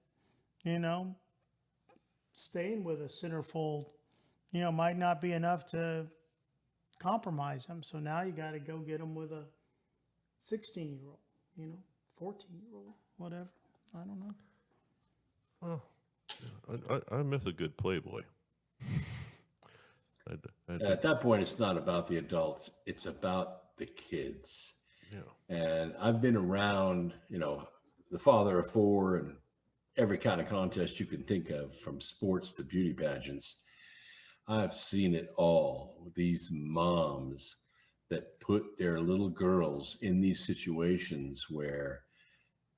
you know, staying with a centerfold, you know, might not be enough to compromise him. So now you got to go get him with a 16-year-old, you know, 14-year-old, whatever. I don't know. Well, I miss a good Playboy. At that point, it's not about the adults; it's about the kids. Yeah. And I've been around, you know, the father of four and every kind of contest you can think of, from sports to beauty pageants. I've seen it all. These moms that put their little girls in these situations where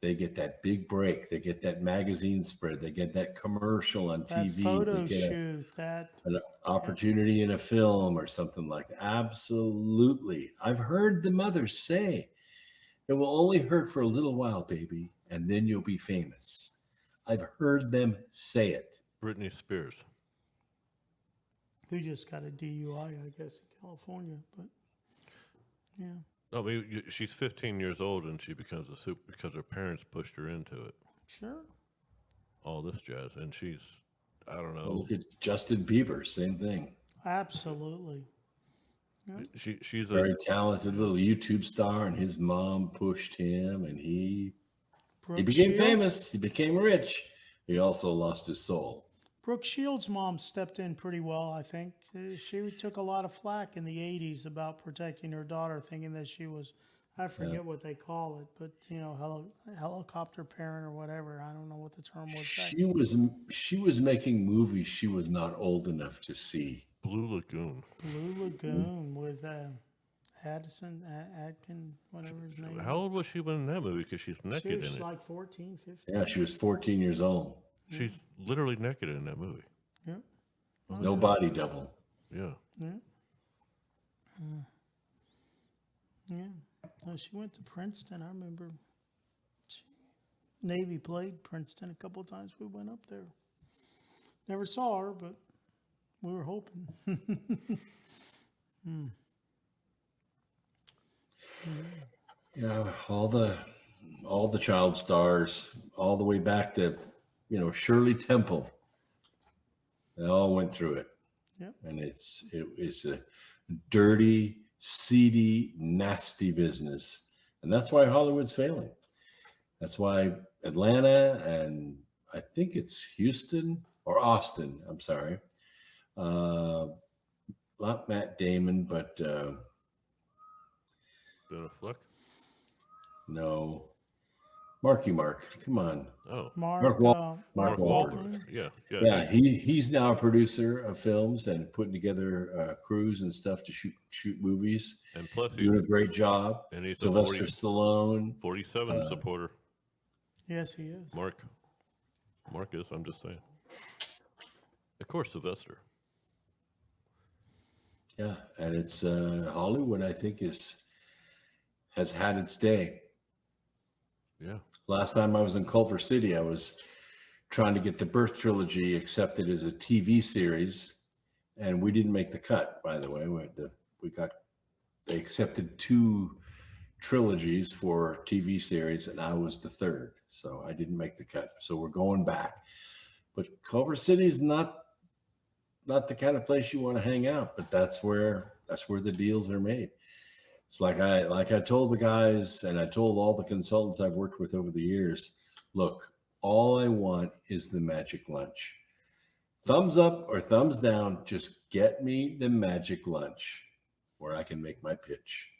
they get that big break, they get that magazine spread, they get that commercial on That TV, photo they get shoot, an opportunity in a film or something like that. Absolutely. I've heard the mothers say, it will only hurt for a little while, baby, and then you'll be famous. I've heard them say it. Britney Spears. who just got a DUI, I guess, in California, but yeah. I mean, she's 15 years old and she becomes a super because her parents pushed her into it. Sure. All this jazz, and she's, I don't know. Well, look at Justin Bieber, same thing. Absolutely. Yeah. She's a very talented little YouTube star, and his mom pushed him, and he became famous. He became rich. He also lost his soul. Brooke Shields' mom stepped in pretty well, I think. She took a lot of flack in the 80s about protecting her daughter, thinking that she was, I forget what they call it, but, you know, helicopter parent or whatever. I don't know what the term was. She was making movies she was not old enough to see. Blue Lagoon. Blue Lagoon with Addison, Adkin, whatever his name is. How old was she when in that movie? Because she's naked in it. She was like 14, 15. Yeah, she was 14 years old. She's literally naked in that movie. Yeah. No body double. Yeah. Yeah. Yeah. Well, she went to Princeton. I remember Navy played Princeton a couple of times. We went up there. Never saw her, but we were hoping. Yeah, all the child stars, all the way back to, you know, Shirley Temple. They all went through it. Yeah. And it's a dirty, seedy, nasty business. And that's why Hollywood's failing. That's why Atlanta and I think it's Houston or Austin, I'm sorry. Not Matt Damon, but Ben Affleck? No. Marky Mark. Come on. Oh. Mark Wahlberg. Yeah, he's now a producer of films and putting together crews and stuff to shoot movies. And plus, doing a great job. And he's Sylvester Stallone. 47 supporter. Yes, he is. Mark is, I'm just saying. Of course, Sylvester. Yeah, and it's Hollywood, I think, has had its day. Yeah. Last time I was in Culver City, I was trying to get the Birth Trilogy accepted as a TV series, and we didn't make the cut, by the way. They accepted 2 trilogies for TV series, and I was the 3rd, so I didn't make the cut. So we're going back. But Culver City is not the kind of place you want to hang out, but that's where the deals are made. It's like I told the guys, and I told all the consultants I've worked with over the years, look, all I want is the magic lunch. Thumbs up or thumbs down, just get me the magic lunch where I can make my pitch.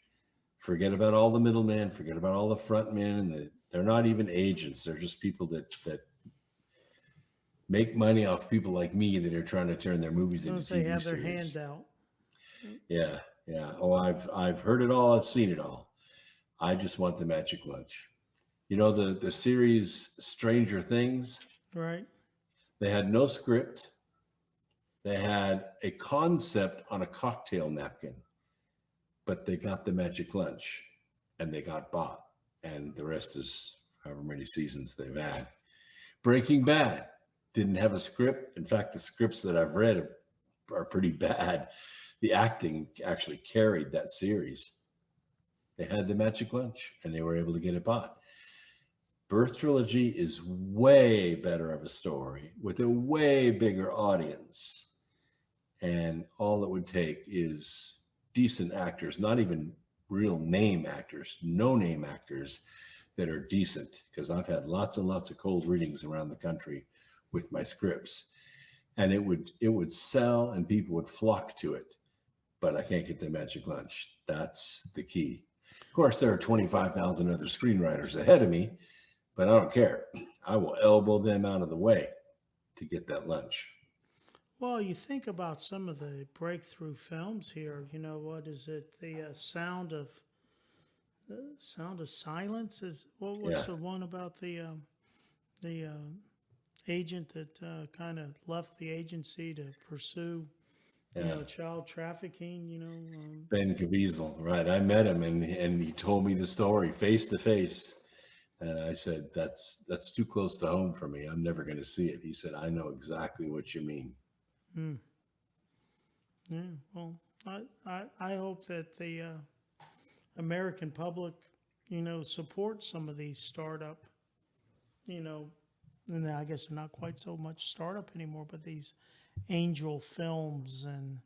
Forget about all the middlemen, forget about all the front men, and they're not even agents. They're just people that make money off people like me that are trying to turn their movies into TV series. They have their hand out. Yeah. Yeah. Oh, I've heard it all. I've seen it all. I just want the magic lunch. You know, the series Stranger Things. Right. They had no script. They had a concept on a cocktail napkin. but they got the magic lunch and they got bought. And the rest is however many seasons they've had. Breaking Bad didn't have a script. In fact, the scripts that I've read are pretty bad. The acting actually carried that series. They had the magic lunch and they were able to get it bought. Birth Trilogy is way better of a story with a way bigger audience. And all it would take is decent actors, not even real name actors, no name actors that are decent. Because I've had lots and lots of cold readings around the country with my scripts. And it would sell and people would flock to it. But I can't get the magic lunch. That's the key. Of course, there are 25,000 other screenwriters ahead of me, but I don't care. I will elbow them out of the way to get that lunch. Well, you think about some of the breakthrough films here. You know, what is it? The Sound of Silence is what's the one about the agent that kind of left the agency to pursue child trafficking. Ben Caviezel, right? I met him and he told me the story face to face. And I said, that's too close to home for me. I'm never going to see it. He said, I know exactly what you mean. Yeah, well, I hope that the American public, supports some of these startup, and I guess they're not quite so much startup anymore, but these angel films and,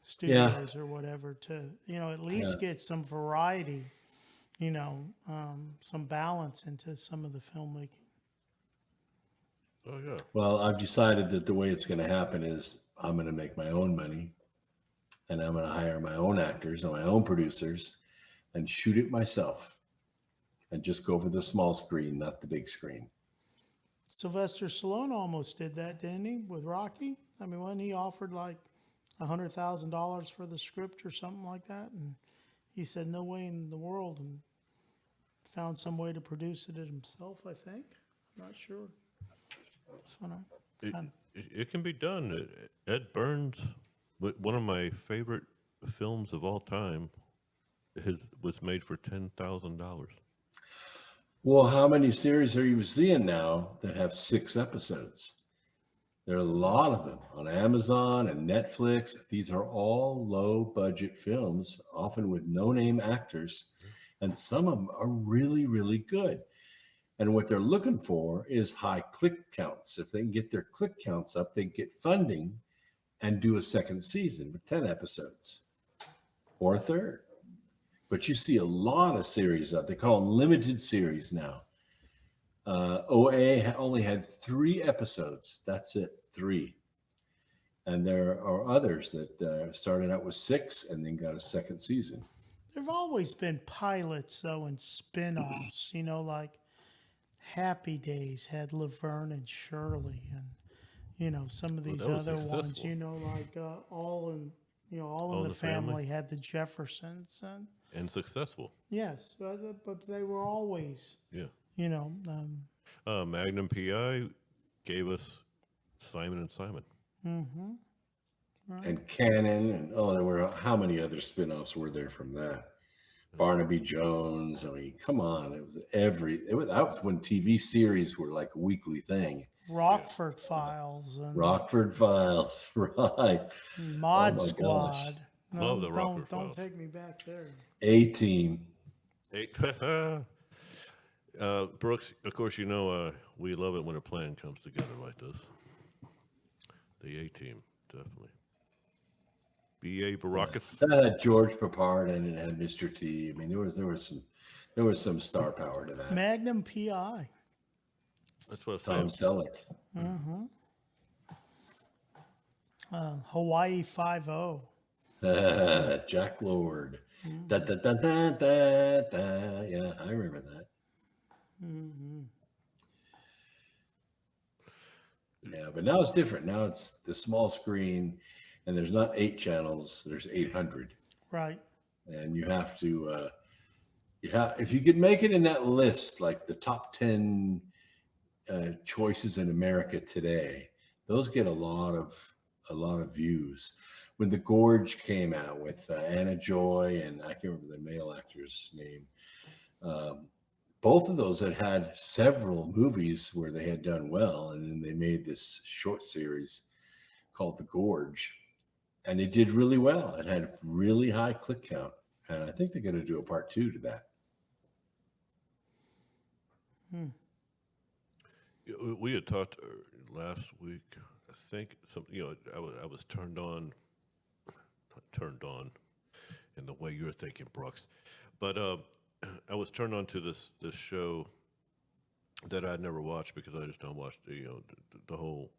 studios or whatever to, at least get some variety, some balance into some of the filmmaking. Oh, yeah. Well, I've decided that the way it's going to happen is I'm going to make my own money and I'm going to hire my own actors and my own producers and shoot it myself and just go for the small screen, not the big screen. Sylvester Stallone almost did that, didn't he, with Rocky? I mean, when he offered like $100,000 for the script or something like that, and he said no way in the world, and found some way to produce it himself, I think. I'm not sure. It can be done. Ed Burns, one of my favorite films of all time, was made for $10,000. Well, how many series are you seeing now that have 6 episodes? There are a lot of them on Amazon and Netflix. These are all low-budget films, often with no-name actors, and some of them are really, really good. And what they're looking for is high click counts. If they can get their click counts up, they can get funding and do a second season with 10 episodes or a third. But you see a lot of series out. They call them limited series now. OA only had 3 episodes. That's it, 3. And there are others that started out with 6 and then got a second season. There have always been pilots, though, and spin-offs, like Happy Days had Laverne and Shirley, and, some of these other ones, like All in the Family had the Jeffersons. And successful. Yes, but they were always, Magnum P.I. gave us Simon and Simon. Mm-hmm. Right. And Cannon, and there were, how many other spin-offs were there from that? Barnaby Jones. I mean, come on. That was when TV series were like a weekly thing. Rockford Files. Rockford Files, right. Mod Squad. No, Love the Rockford Don't Files. take me back there. A-Team. Brooks, of course, we love it when a plan comes together like this. The A-Team, definitely. B.A. Baracus. That had George Papard and it had Mr. T. I mean, there was some star power to that. Magnum P.I. That's what Tom Selleck. Mm-hmm. Hawaii Five-0. Jack Lord. Da, da, da, da, da, da. Yeah, I remember that. Mm-hmm. Yeah, but now it's different. Now it's the small screen, and there's not 8 channels. There's 800. Right. And you have to, if you could make it in that list, like the top 10 choices in America today, those get a lot of views. when The Gorge came out with Anna Joy and I can't remember the male actor's name. Both of those had several movies where they had done well, and then they made this short series called The Gorge, and it did really well. It had really high click count, and I think they're going to do a part 2 to that. We had talked last week. I think I was turned on in the way you're thinking, Brooks, but I was turned on to this show that I'd never watched because I just don't watch the whole.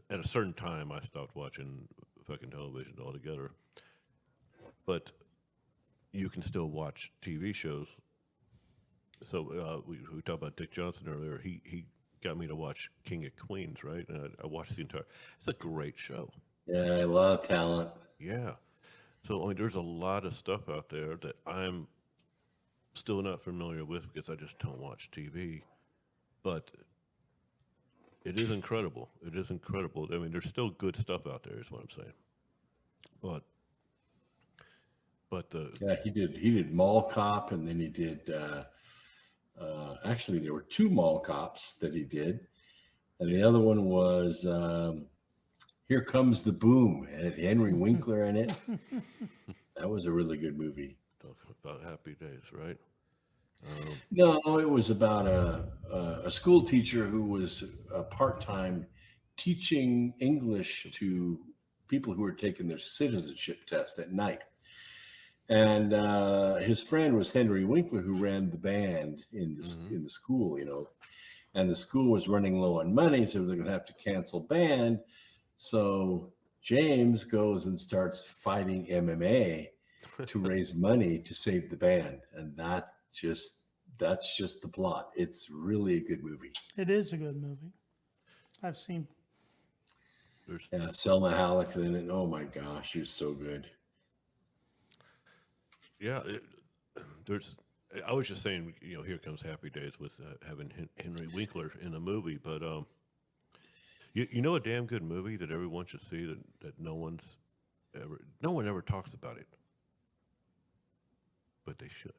At a certain time, I stopped watching fucking television altogether. But you can still watch TV shows. So we talked about Dick Johnson earlier. He got me to watch King of Queens, right? And I watched the entire. It's a great show. Yeah, I love talent. Yeah. So I mean, there's a lot of stuff out there that I'm still not familiar with because I just don't watch TV. But it is incredible. It is incredible. I mean, there's still good stuff out there, is what I'm saying. But he did Mall Cop, and then he did. Actually, there were 2 Mall Cops that he did, and the other one was Here Comes the Boom, and it had Henry Winkler in it. That was a really good movie. Talking about Happy Days, right? No, it was about a school teacher who was part-time teaching English to people who were taking their citizenship test at night. And his friend was Henry Winkler, who ran the band in the school, and the school was running low on money, so they're going to have to cancel band. So James goes and starts fighting MMA to raise money to save the band, and that's just the plot. It's really a good movie. It is a good movie. I've seen. Yeah, Selma Hayek's in it. Oh my gosh, she's so good. Yeah, I was just saying, Here Comes Happy Days with having Henry Winkler in the movie, but you know a damn good movie that everyone should see that no one ever talks about it, but they should.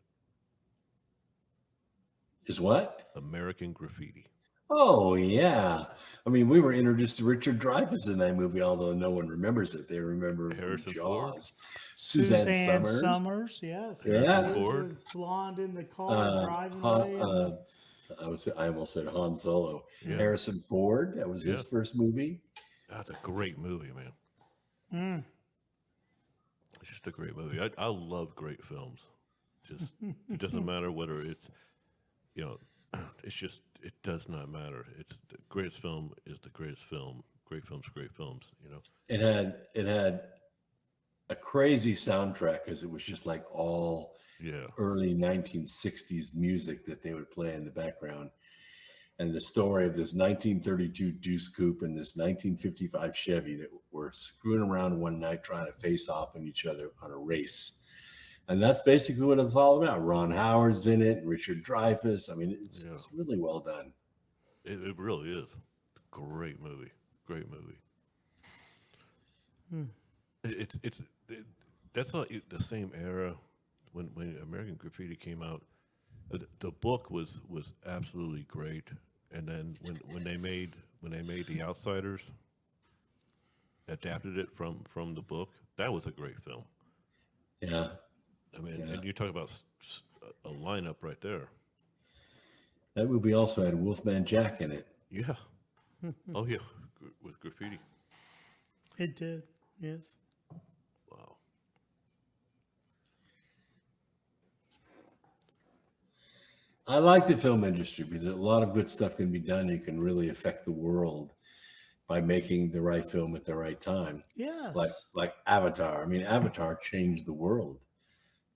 Is what? American Graffiti. Oh yeah, I mean, we were introduced to Richard Dreyfuss in that movie, although no one remembers it. They remember Harrison Jaws. Suzanne Summers, yes. Yeah. Ford. Blonde in the car driving away. I almost said Han Solo. Yeah. Harrison Ford. That was his first movie. That's a great movie, man. It's just a great movie. I love great films. Just it doesn't matter whether it's it's just it does not matter. It's the greatest film is the greatest film. Great films, great films. It had a crazy soundtrack because it was just like all early 1960s music that they would play in the background. And the story of this 1932 Deuce Coupe and this 1955 Chevy that were screwing around one night trying to face off on each other on a race. And that's basically what it's all about. Ron Howard's in it, Richard Dreyfuss. I mean, it's really well done. It really is. Great movie. Great movie. That's not the same era when American Graffiti came out. The book was absolutely great, and then when they made The Outsiders, adapted it from the book, that was a great film. Yeah. I mean, and you talk about a lineup right there. That movie also had Wolfman Jack in it. Yeah. Oh yeah, with Graffiti. It did. Yes. Wow. I like the film industry because a lot of good stuff can be done. You can really affect the world by making the right film at the right time. Yes. Like Avatar. I mean, Avatar changed the world.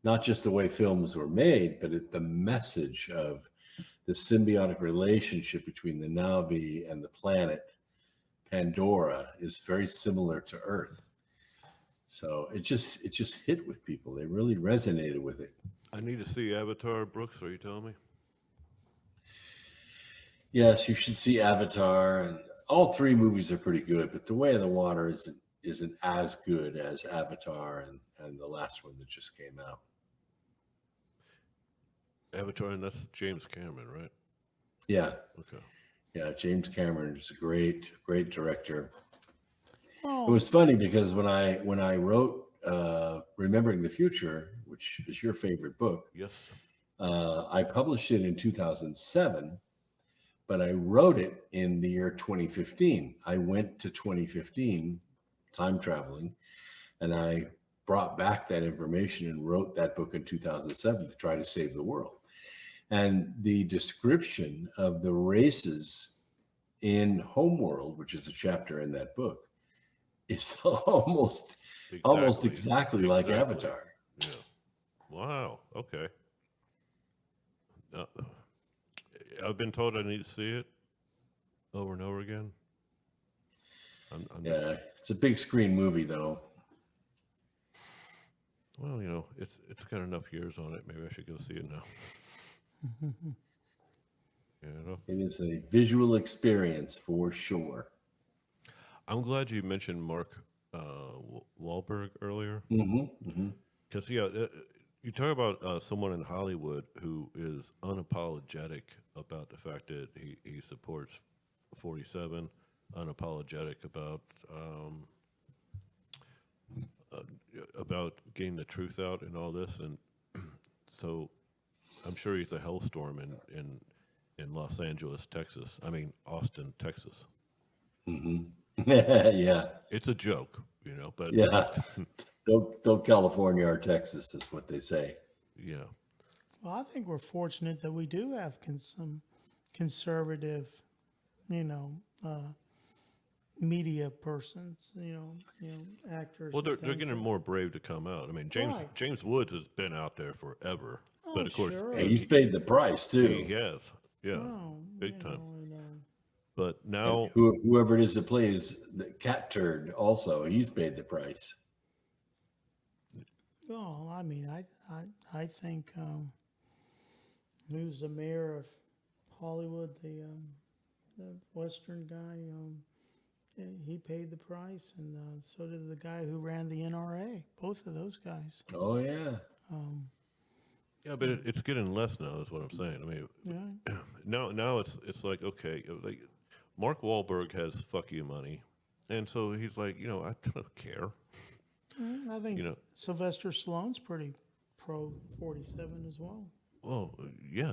Not just the way films were made, but the message of the symbiotic relationship between the Na'vi and the planet Pandora is very similar to Earth. So it just hit with people. They really resonated with it. I need to see Avatar, Brooks. Are you telling me? Yes, you should see Avatar, and all 3 movies are pretty good. But The Way of the Water isn't as good as Avatar and the last one that just came out. Avatar, and that's James Cameron, right? Yeah. Okay. Yeah, James Cameron is a great director. Oh. It was funny because when I wrote Remembering the Future, which is your favorite book, yes, I published it in 2007, but I wrote it in the year 2015. I went to 2015, time traveling, and I brought back that information and wrote that book in 2007 to try to save the world. And the description of the races in Homeworld, which is a chapter in that book, is almost exactly like Avatar. Yeah. Wow. Okay. I've been told I need to see it over and over again. Yeah, it's a big screen movie, though. Well, you know, it's got enough years on it. Maybe I should go see it now. You know? It is a visual experience for sure. I'm glad you mentioned Mark Wahlberg earlier. Because, you talk about someone in Hollywood who is unapologetic about the fact that he supports 47, unapologetic about getting the truth out and all this. And so I'm sure he's a hellstorm in Los Angeles, Texas. I mean, Austin, Texas. Yeah. It's a joke, you know, but yeah. Don't California or Texas is what they say. Yeah. Well, I think we're fortunate that we do have some conservative, media persons, actors. Well, they're getting more brave to come out. I mean, James Woods has been out there forever, but of course, sure. He's paid the price too. He has, big time. But now, and whoever it is that plays the cat turd, also he's paid the price. Well, I mean, I think who's the mayor of Hollywood, the Western guy, he paid the price, and so did the guy who ran the NRA. Both of those guys. Oh yeah. Yeah, but it's getting less now. Is what I'm saying. I mean, now it's like, okay, like Mark Wahlberg has fuck you money, and so he's like, I don't care. I think Sylvester Stallone's pretty pro 47 as well. Well, yeah,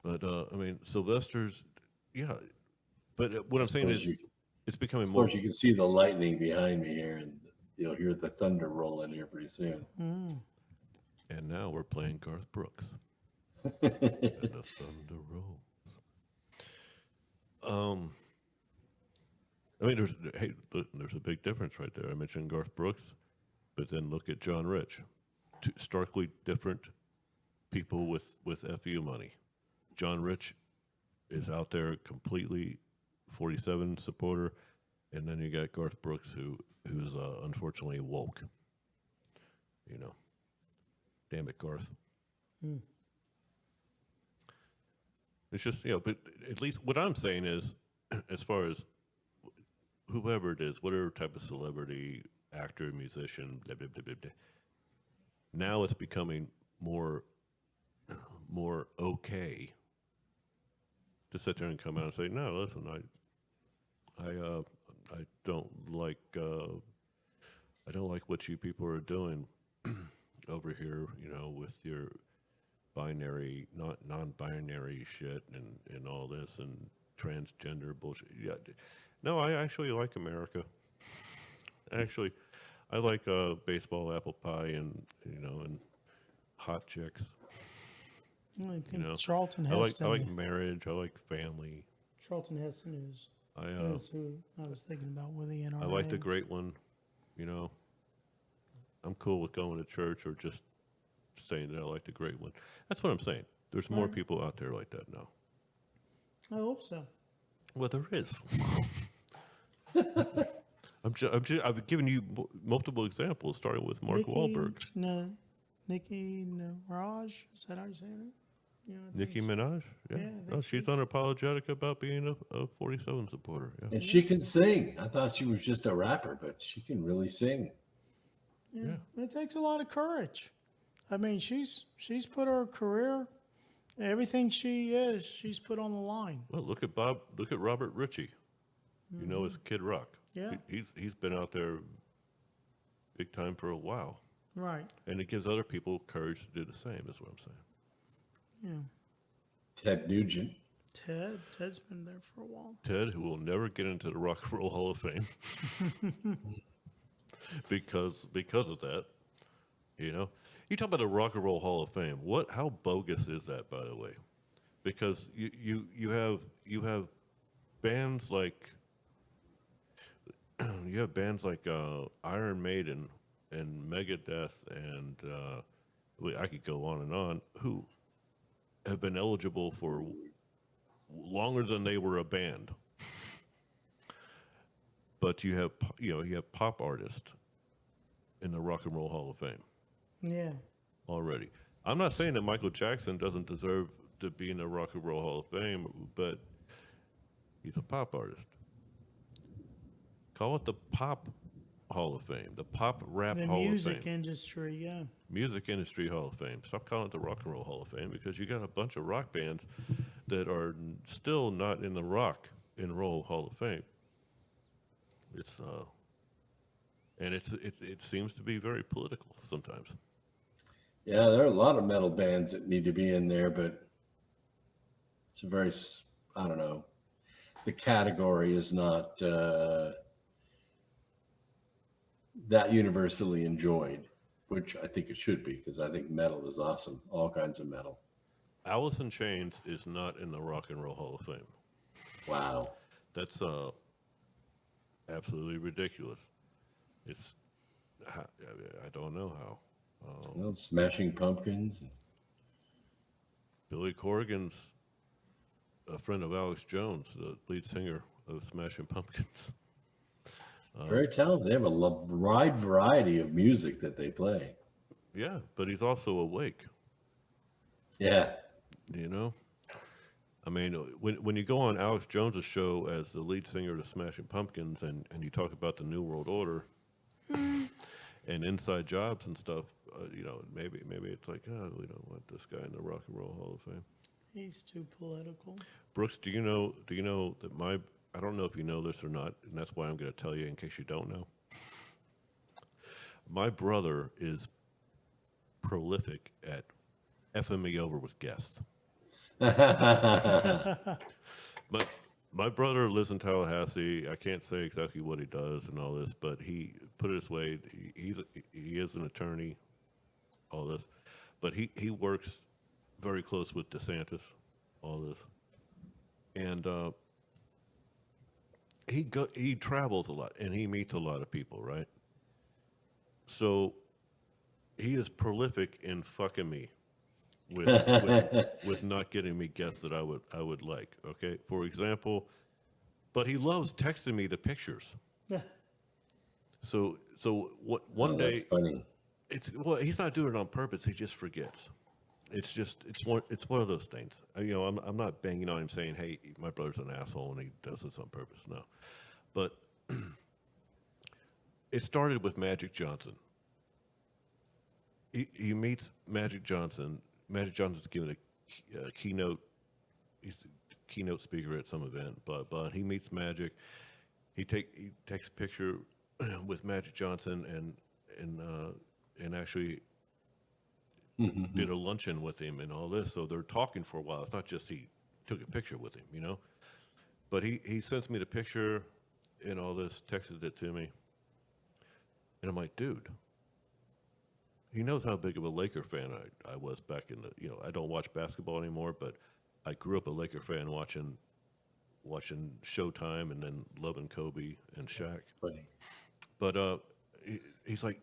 but I mean, Sylvester's, but what I'm saying is, it's becoming more. You can see the lightning behind me here, and you'll hear the thunder roll in here pretty soon. And now we're playing Garth Brooks. And the thunder rolls. I mean, there's a big difference right there. I mentioned Garth Brooks, but then look at John Rich. Two starkly different people with FU money. John Rich is out there completely 47 supporter, and then you got Garth Brooks who's unfortunately woke. Damn it, Garth. It's just, but at least what I'm saying is, as far as whoever it is, whatever type of celebrity, actor, musician, blah, blah, blah, blah, blah, now it's becoming more okay to sit there and come out and say, no, listen, I don't like what you people are doing over here, with your binary, non-binary shit and all this and transgender bullshit. Yeah, no, I actually like America. Actually, I like baseball, apple pie, and and hot chicks. I think Charlton Heston. I like marriage. I like family. Charlton Heston is who I was thinking about with the NRA. I like the great one. I'm cool with going to church or just saying that I like the great one. That's what I'm saying. There's more people out there like that now. I hope so. Well, there is. I've given you multiple examples, starting with Mark Wahlberg. Nicki Minaj, is that how you say it? You know, I Nicki think Minaj? Yeah. Yeah, I think No, she's unapologetic about being a 47 supporter. Yeah. And she can sing. I thought she was just a rapper, but she can really sing. Yeah, it takes a lot of courage. I mean, she's put her career, everything she is, she's put on the line. Well, look at Robert Ritchie. You know, as Kid Rock. Yeah. He's been out there big time for a while. Right. And it gives other people courage to do the same, is what I'm saying. Yeah. Ted Nugent. Ted's been there for a while. Ted, who will never get into the Rock and Roll Hall of Fame because of that. You know, you talk about the Rock and Roll Hall of Fame. How bogus is that, by the way? Because you have bands like Iron Maiden and Megadeth and I could go on and on, who have been eligible for longer than they were a band. But you have pop artists in the Rock and Roll Hall of Fame. Yeah. Already. I'm not saying that Michael Jackson doesn't deserve to be in the Rock and Roll Hall of Fame, but he's a pop artist. Call it the Pop Hall of Fame, the Pop Rap The Hall of Fame. music industry, yeah. Music Industry Hall of Fame. Stop calling it the Rock and Roll Hall of Fame, because you got a bunch of rock bands that are still not in the Rock and Roll Hall of Fame. It seems to be very political sometimes. Yeah, there are a lot of metal bands that need to be in there, but it's a very, I don't know, the category is not that universally enjoyed, which I think it should be, because I think metal is awesome, all kinds of metal. Alice in Chains is not in the Rock and Roll Hall of Fame. Wow. That's absolutely ridiculous. I don't know how. Well, Smashing Pumpkins. Billy Corgan's a friend of Alex Jones, the lead singer of Smashing Pumpkins. Very talented. They have a wide variety of music that they play. Yeah, but he's also awake. Yeah. You know? I mean, when you go on Alex Jones's show as the lead singer of the Smashing Pumpkins and you talk about the New World Order and inside jobs and stuff, maybe it's like, we don't want this guy in the Rock and Roll Hall of Fame. He's too political. Brooks, do you know that I don't know if you know this or not, and that's why I'm going to tell you in case you don't know. My brother is prolific at effing me over with guests. My brother lives in Tallahassee. I can't say exactly what he does and all this, but he put it this way: he is an attorney, all this, but he works very close with DeSantis, all this, and he travels a lot and he meets a lot of people, right? So he is prolific in fucking me. With not getting me guests that I would like. Okay, for example, but he loves texting me the pictures. Yeah. So one day, that's funny. He's not doing it on purpose. He just forgets. It's one of those things. I'm not banging on him saying, "Hey, my brother's an asshole and he does this on purpose." No, but it started with Magic Johnson. He meets Magic Johnson. Magic Johnson's giving a keynote. He's a keynote speaker at some event, but he meets Magic. He takes a picture with Magic Johnson and actually did a luncheon with him and all this. So they're talking for a while. It's not just he took a picture with him, But he sends me the picture and all this, texted it to me, and I'm like, dude. He knows how big of a Laker fan I was back in the, I don't watch basketball anymore, but I grew up a Laker fan watching Showtime and then loving Kobe and Shaq. Funny. But he's like,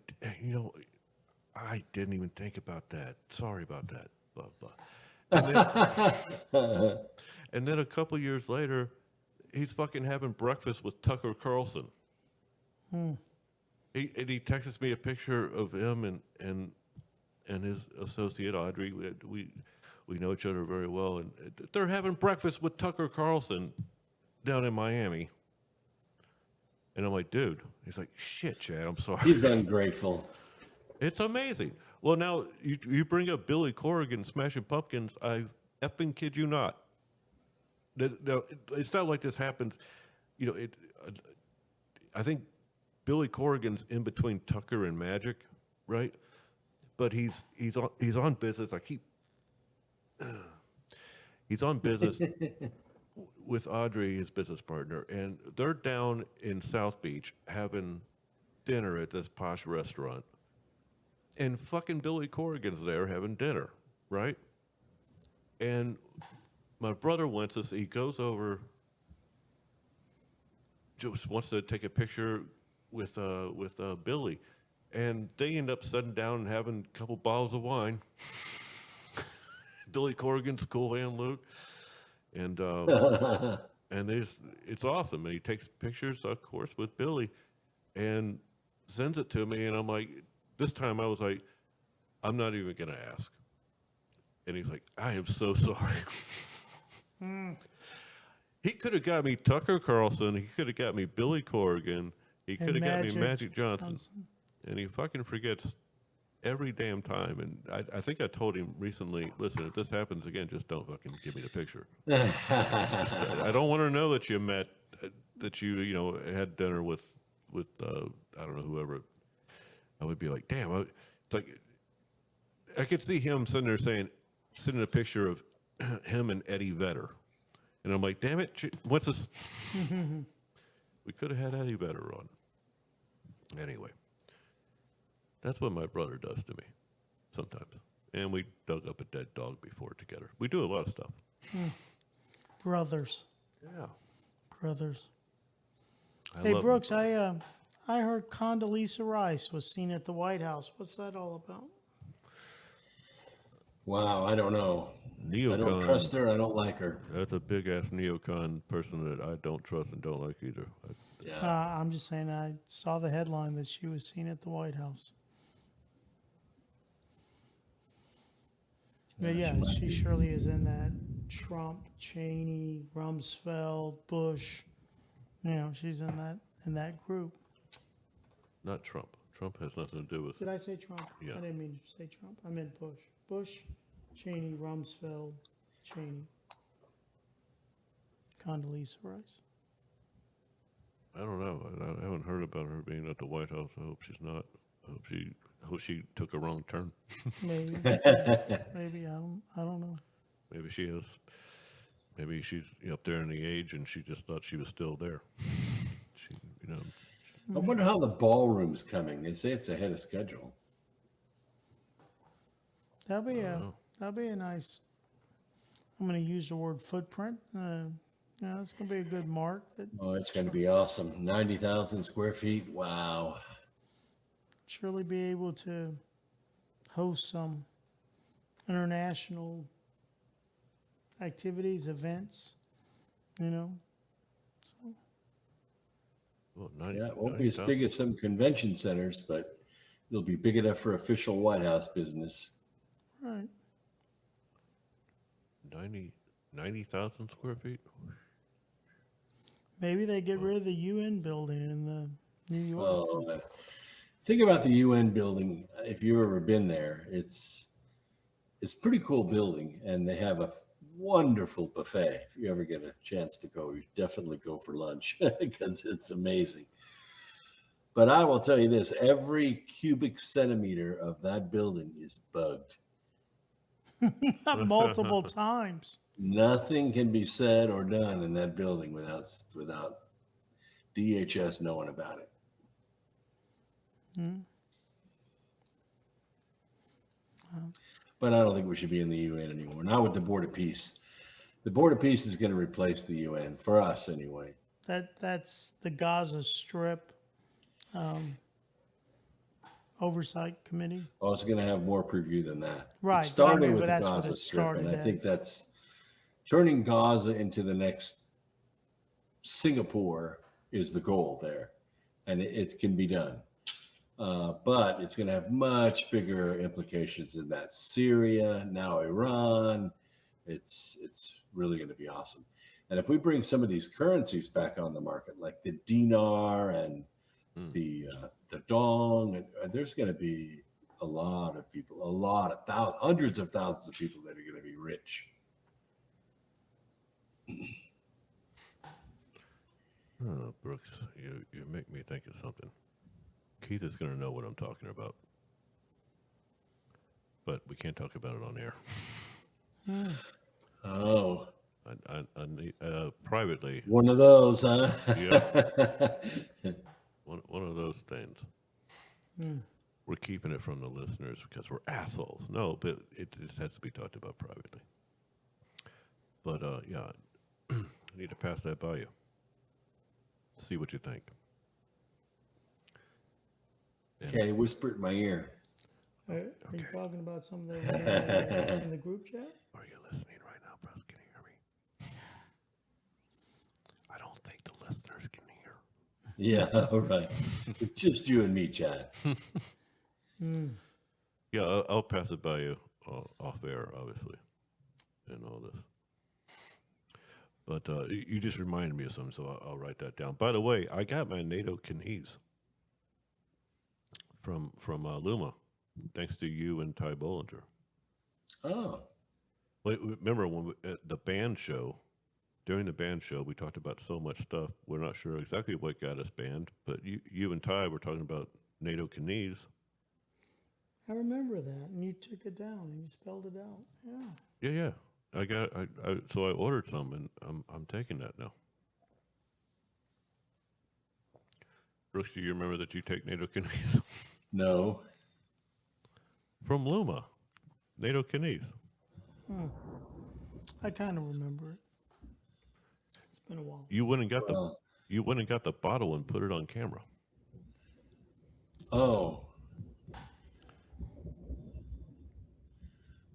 I didn't even think about that. Sorry about that. Blah, blah. And then a couple years later, he's fucking having breakfast with Tucker Carlson. He texts me a picture of him and his associate Audrey. We know each other very well, and they're having breakfast with Tucker Carlson down in Miami. And I'm like, dude. He's like, shit, Chad, I'm sorry. He's ungrateful. It's amazing. Well, now you bring up Billy Corrigan, Smashing Pumpkins. I effing kid you not. It's not like this happens. You know, I think Billy Corrigan's in between Tucker and Magic, right? But he's on business. He's on business with Audrey, his business partner, and they're down in South Beach having dinner at this posh restaurant. And fucking Billy Corrigan's there having dinner, right? And my brother wants us, he goes over, just wants to take a picture with Billy. And they end up sitting down and having a couple bottles of wine. Billy Corrigan's Cool Hand Luke. And it's awesome. And he takes pictures, of course, with Billy and sends it to me. And I'm like, this time I was like, I'm not even going to ask. And he's like, I am so sorry. He could have got me Tucker Carlson. He could have got me Billy Corrigan. He could have got me Magic Johnson. And he fucking forgets every damn time. And I think I told him recently, listen, if this happens again, just don't fucking give me the picture. I don't want to know that you met, that you know, had dinner with I don't know, whoever. I would be like, damn, it's like, I could see him sitting there sending a picture of him and Eddie Vedder. And I'm like, damn it, what's this? We could have had Eddie Vedder on. Anyway, that's what my brother does to me sometimes. And we dug up a dead dog before together. We do a lot of stuff. Brothers. Yeah. Brothers. I Hey, love Brooks, I heard Condoleezza Rice was seen at the White House. What's that all about? Wow, I don't know. Neocon. I don't trust her. I don't like her. That's a big-ass neocon person that I don't trust and don't like either. Yeah. I'm just saying I saw the headline that she was seen at the White House. But yeah, she surely is in that Trump, Cheney, Rumsfeld, Bush. You know, she's in that group. Not Trump. Trump has nothing to do with. Did I say Trump? Yeah. I didn't mean to say Trump. I meant Bush. Bush, Cheney, Rumsfeld, Cheney. Condoleezza Rice. I don't know. I haven't heard about her being at the White House. I hope she's not. I hope she took a wrong turn. Maybe. Maybe. I don't know. Maybe she is. Maybe she's up there in the age and she just thought she was still there. I wonder how the ballroom's coming. They say it's ahead of schedule. That'd be a nice. I'm going to use the word footprint. Yeah, it's going to be a good mark. Oh, it's going to be awesome. 90,000 square feet. Wow. Surely be able to host some international activities, events, you know. So. Well, Yeah, it won't be as big as some convention centers, but it'll be big enough for official White House business. Right. 90,000 square feet? Maybe they get rid of the UN building in the New York. Oh, think about the UN building. If you've ever been there, it's a pretty cool building, and they have a wonderful buffet. If you ever get a chance to go, you definitely go for lunch because it's amazing. But I will tell you this, every cubic centimeter of that building is bugged. Multiple times. Nothing can be said or done in that building without DHS knowing about it. But I don't think we should be in the UN anymore. Not with the Board of Peace. The Board of Peace is going to replace the UN, for us anyway. That's the Gaza Strip Oversight Committee. Oh, it's going to have more preview than that. Right. It started with but the that's Gaza what it Strip, started and I think as. that's turning Gaza into the next Singapore is the goal there, and it can be done. but it's going to have much bigger implications than that. Syria, now Iran. It's really going to be awesome. And if we bring some of these currencies back on the market, like the dinar and the dong, and there's going to be a lot of people, hundreds of thousands of people that are going to be rich. Oh, Brooks, you make me think of something. Keith is going to know what I'm talking about, but we can't talk about it on air. Oh, I need, privately. one of those, huh? Yeah. One of those things. We're keeping it from the listeners because we're assholes. No, but it just has to be talked about privately. But yeah, I need to pass that by you. See what you think. Okay, whisper it in my ear. Are you talking about something that was in the group chat? Are you listening right now, Bruce? Can you hear me? I don't think the listeners can hear. Yeah, all right. It's just you and me, Chad. Yeah, I'll pass it by you off air, obviously, and all this. But you just reminded me of something, so I'll write that down. By the way, I got my NATO Canese from Luma, thanks to you and Ty Bollinger. Oh. Wait, remember when at the band show, during the band show, we talked about so much stuff. We're not sure exactly what got us banned, but you and Ty were talking about NATO Canese. I remember that, and you took it down and you spelled it out. Yeah. Yeah. So I ordered some, and I'm taking that now. Brooks, do you remember that you take NATO Canese? No. From Luma, NATO Canese. I kind of remember it. It's been a while. You went and got the bottle and put it on camera. Oh.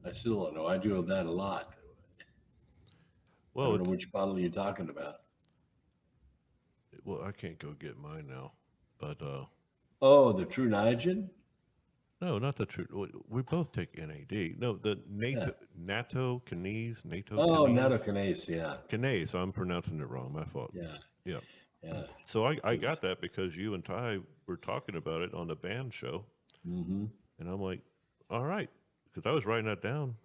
I still don't know. I do that a lot. Well, I don't know which bottle you're talking about. Well, I can't go get mine now, but oh, the True Niagen? No, not the True. We both take NAD. No, the NATO Canese. Oh, NATO Canese, yeah. Canese. I'm pronouncing it wrong. My fault. Yeah. So I got that because you and Ty were talking about it on the band show, and I'm like, all right, because I was writing that down.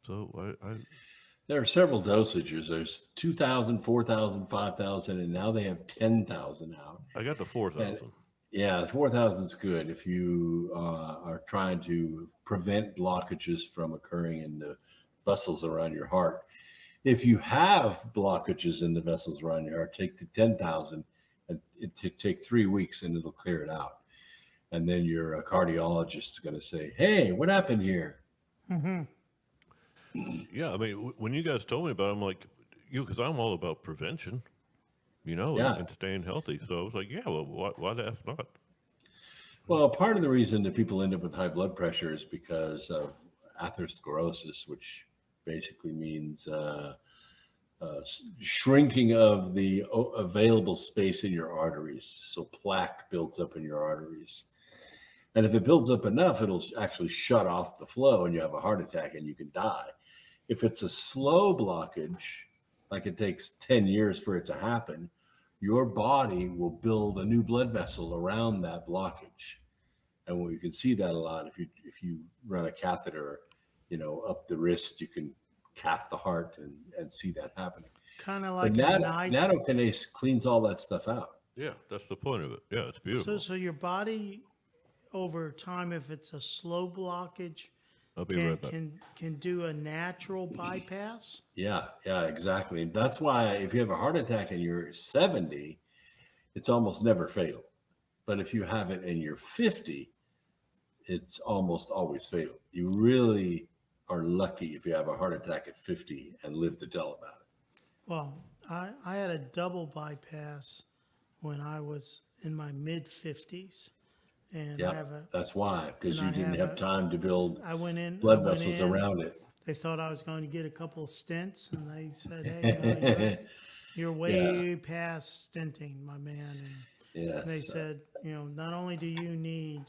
So I there are several dosages. There's 2,000, 4,000, 5,000, and now they have 10,000 out. I got the 4,000. Yeah, 4,000 is good if you are trying to prevent blockages from occurring in the vessels around your heart. If you have blockages in the vessels around your heart, take the 10,000 and take 3 weeks and it'll clear it out. And then your cardiologist is going to say, hey, what happened here? Yeah, I mean, when you guys told me about it, I'm like, because I'm all about prevention, and staying healthy. So I was like, yeah, well, why the F not? Well, part of the reason that people end up with high blood pressure is because of atherosclerosis, which basically means shrinking of the available space in your arteries. So plaque builds up in your arteries. And if it builds up enough, it'll actually shut off the flow and you have a heart attack and you can die. If it's a slow blockage, like it takes 10 years for it to happen, your body will build a new blood vessel around that blockage. And you can see that a lot if you run a catheter, up the wrist, you can cath the heart and see that happening. Kind of like NATO Canese cleans all that stuff out. Yeah, that's the point of it. Yeah, it's beautiful. So your body, over time, if it's a slow blockage, I'll be right back. Can do a natural bypass. Yeah, exactly. That's why if you have a heart attack and you're 70, it's almost never fatal. But if you have it and you're 50, it's almost always fatal. You really are lucky if you have a heart attack at 50 and live to tell about it. Well, I had a double bypass when I was in my mid-50s. And that's why, because you didn't have time to build blood vessels around it. They thought I was going to get a couple of stents, and they said, hey, you're way past stenting, my man. And they said, not only do you need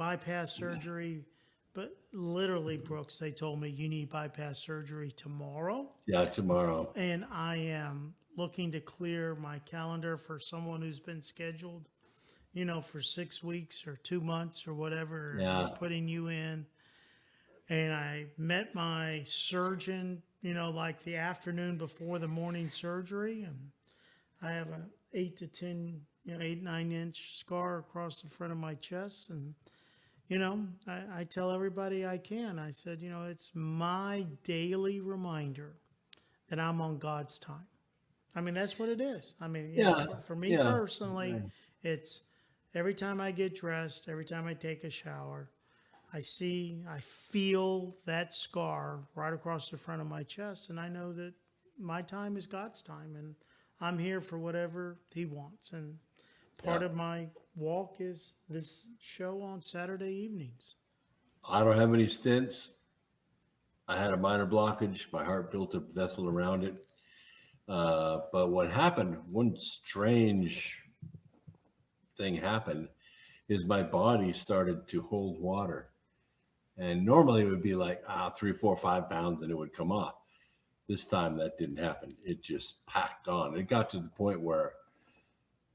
bypass surgery, but literally, Brooks, they told me you need bypass surgery tomorrow. Yeah, tomorrow. And I am looking to clear my calendar for someone who's been scheduled, for 6 weeks or 2 months or whatever. Yeah. They're putting you in. And I met my surgeon, like the afternoon before the morning surgery. And I have an 8 to 10, 8-9 inch scar across the front of my chest. And, I tell everybody I can. I said, it's my daily reminder that I'm on God's time. I mean, that's what it is. I mean, for me personally, it's every time I get dressed, every time I take a shower, I feel that scar right across the front of my chest, and I know that my time is God's time, and I'm here for whatever He wants. And part of my walk is this show on Saturday evenings. I don't have any stents. I had a minor blockage. My heart built a vessel around it. But what happened, one strange thing happened, is my body started to hold water. And normally it would be like 3, 4, 5 pounds and it would come off. This time that didn't happen. It just packed on. It got to the point where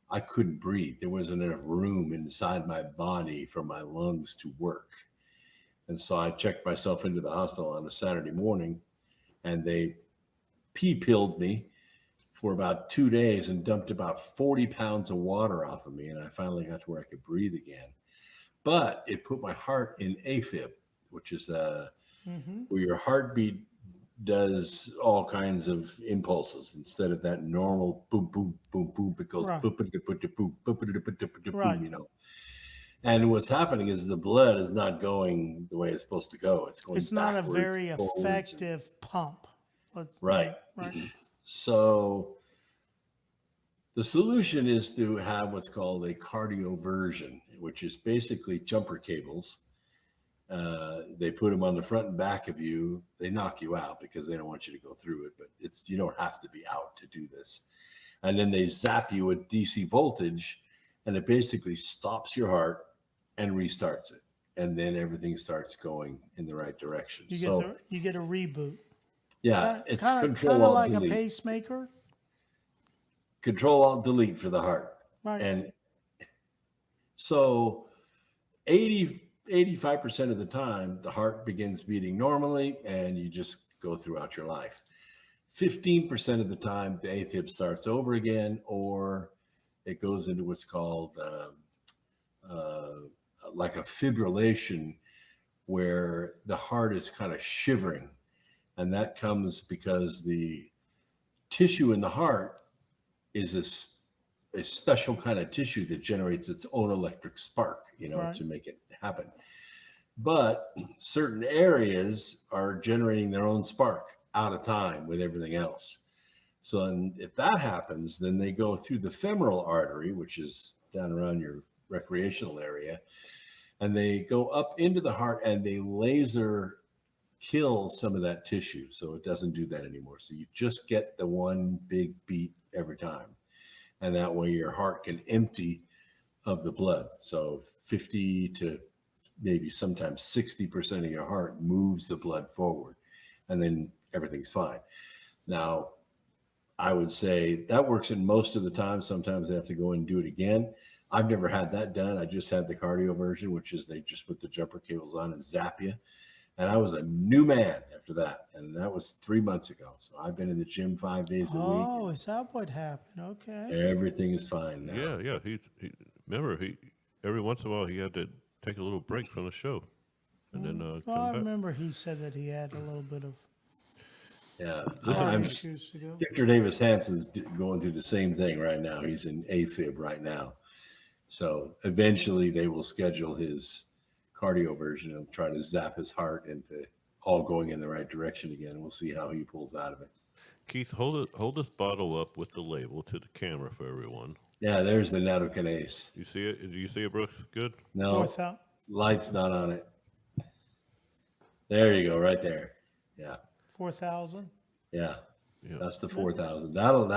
I couldn't breathe. There wasn't enough room inside my body for my lungs to work. And so I checked myself into the hospital on a Saturday morning, and they pilled me for about 2 days and dumped about 40 pounds of water off of me. And I finally got to where I could breathe again. But it put my heart in AFib, which is where your heartbeat does all kinds of impulses instead of that normal boom, boom, boom, boom. It goes boom, boom, boom, boom. And what's happening is the blood is not going the way it's supposed to go. It's going. It's not a very effective pump. Right. So the solution is to have what's called a cardioversion, which is basically jumper cables. They put them on the front and back of you. They knock you out because they don't want you to go through it, but you don't have to be out to do this. And then they zap you with DC voltage, and it basically stops your heart and restarts it. And then everything starts going in the right direction. You get a reboot. Yeah, it's Control Alt like Delete. A pacemaker. Control Alt Delete for the heart. Right. And so 85% of the time, the heart begins beating normally and you just go throughout your life. 15% of the time, the AFib starts over again, or it goes into what's called like a fibrillation, where the heart is kind of shivering. And that comes because the tissue in the heart is a special kind of tissue that generates its own electric spark, to make it happen. But certain areas are generating their own spark out of time with everything else. So if that happens, then they go through the femoral artery, which is down around your recreational area, and they go up into the heart and they laser kill some of that tissue, so it doesn't do that anymore. So you just get the one big beat every time, and that way your heart can empty of the blood. So 50 to maybe sometimes 60% of your heart moves the blood forward, and then everything's fine. Now, I would say that works in most of the time. Sometimes they have to go in and do it again. I've never had that done. I just had the cardioversion, which is they just put the jumper cables on and zap you. And I was a new man after that. And that was 3 months ago. So I've been in the gym 5 days a week. Oh, is that what happened? Okay. Everything is fine now. Yeah. Remember, every once in a while he had to take a little break from the show. And then come back. I remember he said that he had a little bit of issues to go. Victor Davis Hansen's going through the same thing right now. He's in AFib right now. So eventually they will schedule his cardioversion and try to zap his heart into all going in the right direction again. We'll see how he pulls out of it. Keith, hold this bottle up with the label to the camera for everyone. Yeah, there's the Nattokinase. You see it? Do you see it, Brooks? Good? No, light's not on it. There you go, right there. Yeah. 4,000. Yeah, that's the 4,000. That'll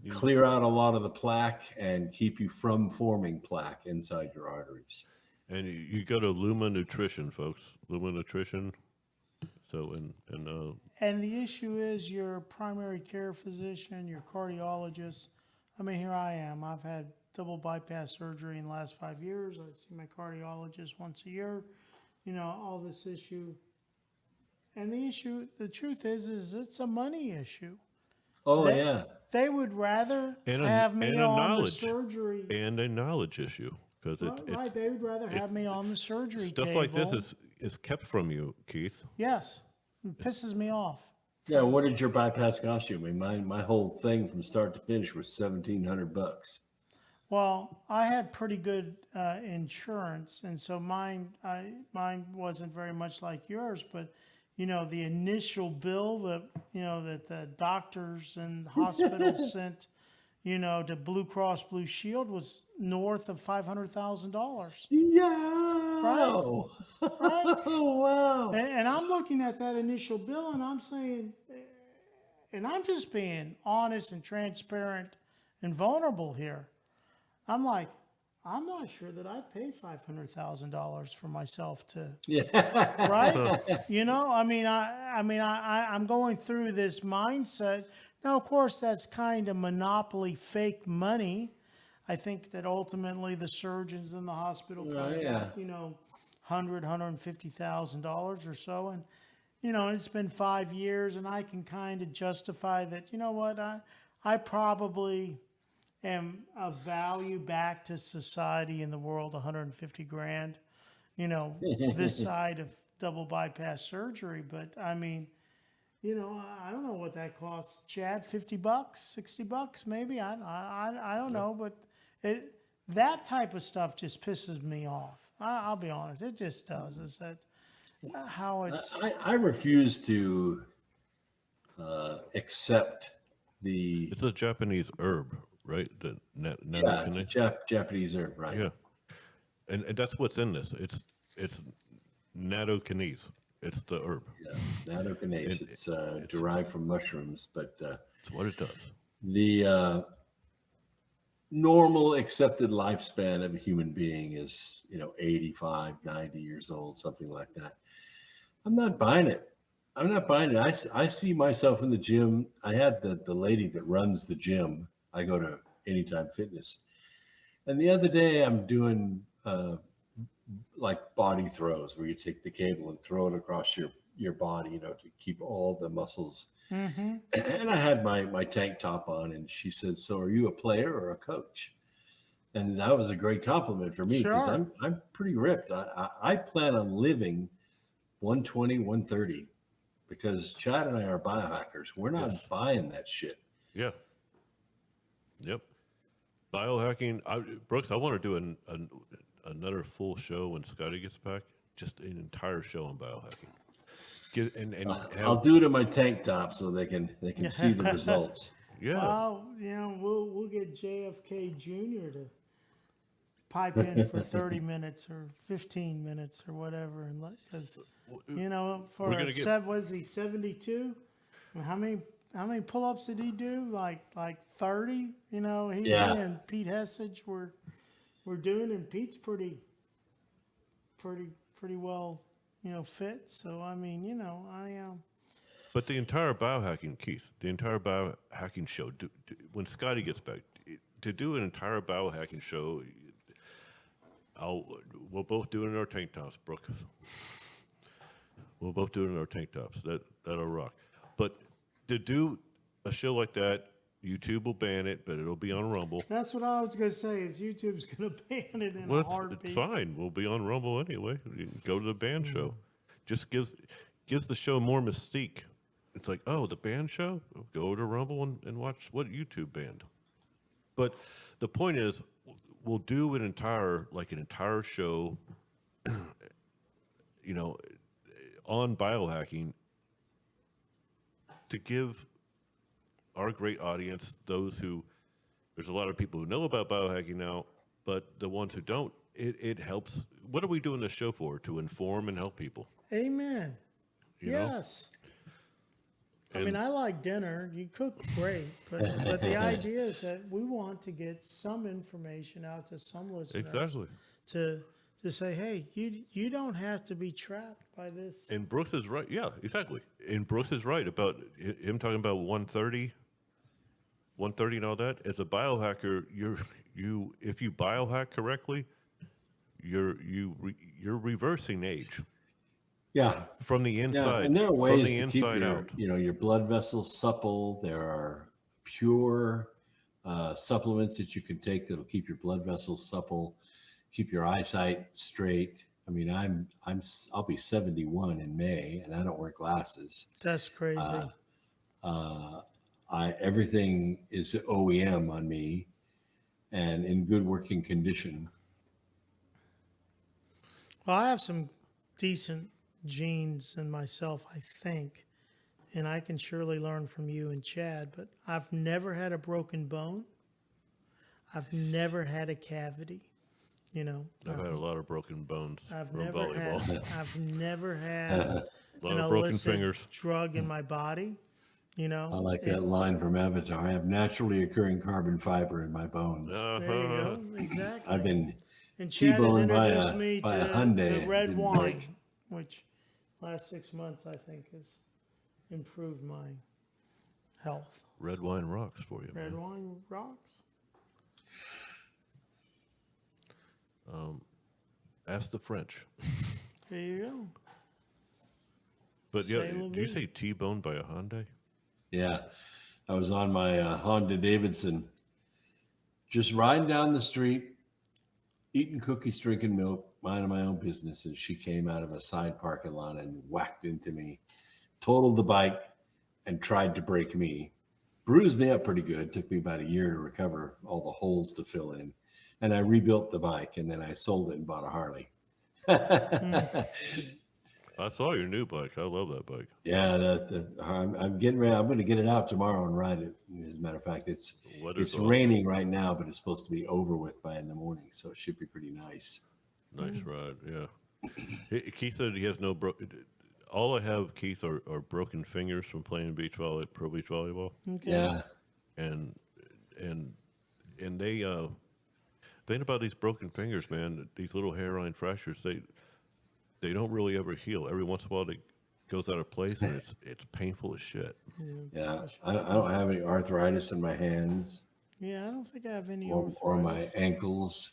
clear out a lot of the plaque and keep you from forming plaque inside your arteries. And you go to Luma Nutrition, folks. Luma Nutrition. So, and the issue is your primary care physician, your cardiologist. I mean, here I am. I've had double bypass surgery in the last 5 years. I see my cardiologist once a year. You know, all this issue. And the truth is it's a money issue. Oh, yeah. They would rather and have me on the knowledge surgery. And a knowledge issue. Because Right, they would rather have me on the surgery stuff table. like this is kept from you, Keith. Yes. It pisses me off. Yeah, what did your bypass cost you? I mean, my whole thing from start to finish was $1,700. Well, I had pretty good insurance, and so mine wasn't very much like yours. But you know, the initial bill that that the doctors and hospitals sent, to Blue Cross Blue Shield was north of $500,000. Yeah. Right. Right. Oh, wow. And I'm looking at that initial bill, and I'm saying, and I'm just being honest and transparent and vulnerable here. I'm like, I'm not sure that I'd pay $500,000 for myself to, right? I'm going through this mindset. Now, of course, that's kind of monopoly fake money. I think that ultimately the surgeons in the hospital probably got, $150,000 or so. And, it's been 5 years, and I can kind of justify that, I probably am of value back to society and the world, 150 grand, this side of double bypass surgery. But I mean, I don't know what that costs, Chad, $50, $60 maybe. I don't know, but that type of stuff just pisses me off. I'll be honest. It just does. Is that how it's... I refuse to accept the... It's a Japanese herb, right? The it's a Japanese herb, right? Yeah, and that's what's in this. It's nattokinase. It's the herb. Yeah, nattokinase. It's derived from mushrooms, but that's what it does. The normal accepted lifespan of a human being is 85, 90 years old, something like that. I'm not buying it. I see myself in the gym. I had the lady that runs the gym. I go to Anytime Fitness. And the other day I'm doing like body throws where you take the cable and throw it across your body, to keep all the muscles. Mm-hmm. And I had my tank top on, and she said, "So are you a player or a coach?" And that was a great compliment for me because I'm pretty ripped. I plan on living 120, 130 because Chad and I are biohackers. We're not buying that shit. Yeah. Yep. Biohacking. Brooks, I want to do another full show when Scotty gets back. Just an entire show on biohacking. I'll do it in my tank top so they can see the results. Yeah. Well, we'll get JFK Jr. to pipe in for 30 minutes or 15 minutes or whatever, and because for what is he, 72? How many pull-ups did he do? Like 30. He and Pete Hessage were doing, and Pete's pretty well fit. So I mean, But the entire biohacking, Keith, the entire biohacking show. When Scotty gets back, to do an entire biohacking show, we'll both do it in our tank tops, Brooke. We'll both do it in our tank tops. That'll rock. But to do a show like that, YouTube will ban it, but it'll be on Rumble. That's what I was going to say, is YouTube's going to ban it in a heartbeat. It's fine. We'll be on Rumble anyway. You can go to the band show. Just gives the show more mystique. It's like, oh, the band show? Go to Rumble and watch what YouTube band. But the point is, we'll do an entire show, on biohacking to give our great audience, there's a lot of people who know about biohacking now, but the ones who don't, it helps. What are we doing this show for? To inform and help people. Amen. Yes. I mean, I like dinner. You cook great, but the idea is that we want to get some information out to some listeners. Exactly. To say, hey, you don't have to be trapped by this. And Brooks is right. Yeah, exactly. And Brooks is right about him talking about 130 and all that. As a biohacker, if you biohack correctly, you're reversing age. Yeah. From the inside. Yeah, and there are ways from the to keep inside your, out. your blood vessels supple. There are pure supplements that you can take that'll keep your blood vessels supple, keep your eyesight straight. I mean, I'll be 71 in May, and I don't wear glasses. That's crazy. Everything is OEM on me, and in good working condition. Well, I have some decent genes in myself, I think, and I can surely learn from you and Chad, but I've never had a broken bone. I've never had a cavity, I've had a lot of broken bones I've from never volleyball. I've never had A lot an of broken illicit fingers. drug in my body, I like that line from Avatar. I have naturally occurring carbon fiber in my bones. There you go. Exactly. I've been And Chad has T-boned by introduced a me Hyundai. to red Didn't wine, break. which last 6 months I think has improved my health. Red wine rocks for you, Red man. wine rocks. Ask the French. There you go. But yeah, Say la did you vie. say T-boned by a Hyundai? Yeah. I was on my Honda Davidson, just riding down the street, eating cookies, drinking milk, minding my own business. And she came out of a side parking lot and whacked into me, totaled the bike, and tried to break me. Bruised me up pretty good. Took me about a year to recover all the holes to fill in. And I rebuilt the bike, and then I sold it and bought a Harley. I saw your new bike. I love that bike. Yeah, I'm getting ready. I'm going to get it out tomorrow and ride it. As a matter of fact, it's Weather's awesome. raining right now, but it's supposed to be over with by in the morning, so it should be pretty nice. Nice ride, yeah. Keith said he has no all I have, Keith, are broken fingers from playing pro beach volleyball. Okay. Yeah, And they think about these broken fingers, man. These little hairline fractures, they don't really ever heal. Every once in a while, it goes out of place, and it's painful as shit. yeah. I don't have any arthritis in my hands Yeah, I don't think I have any or my arthritis. ankles.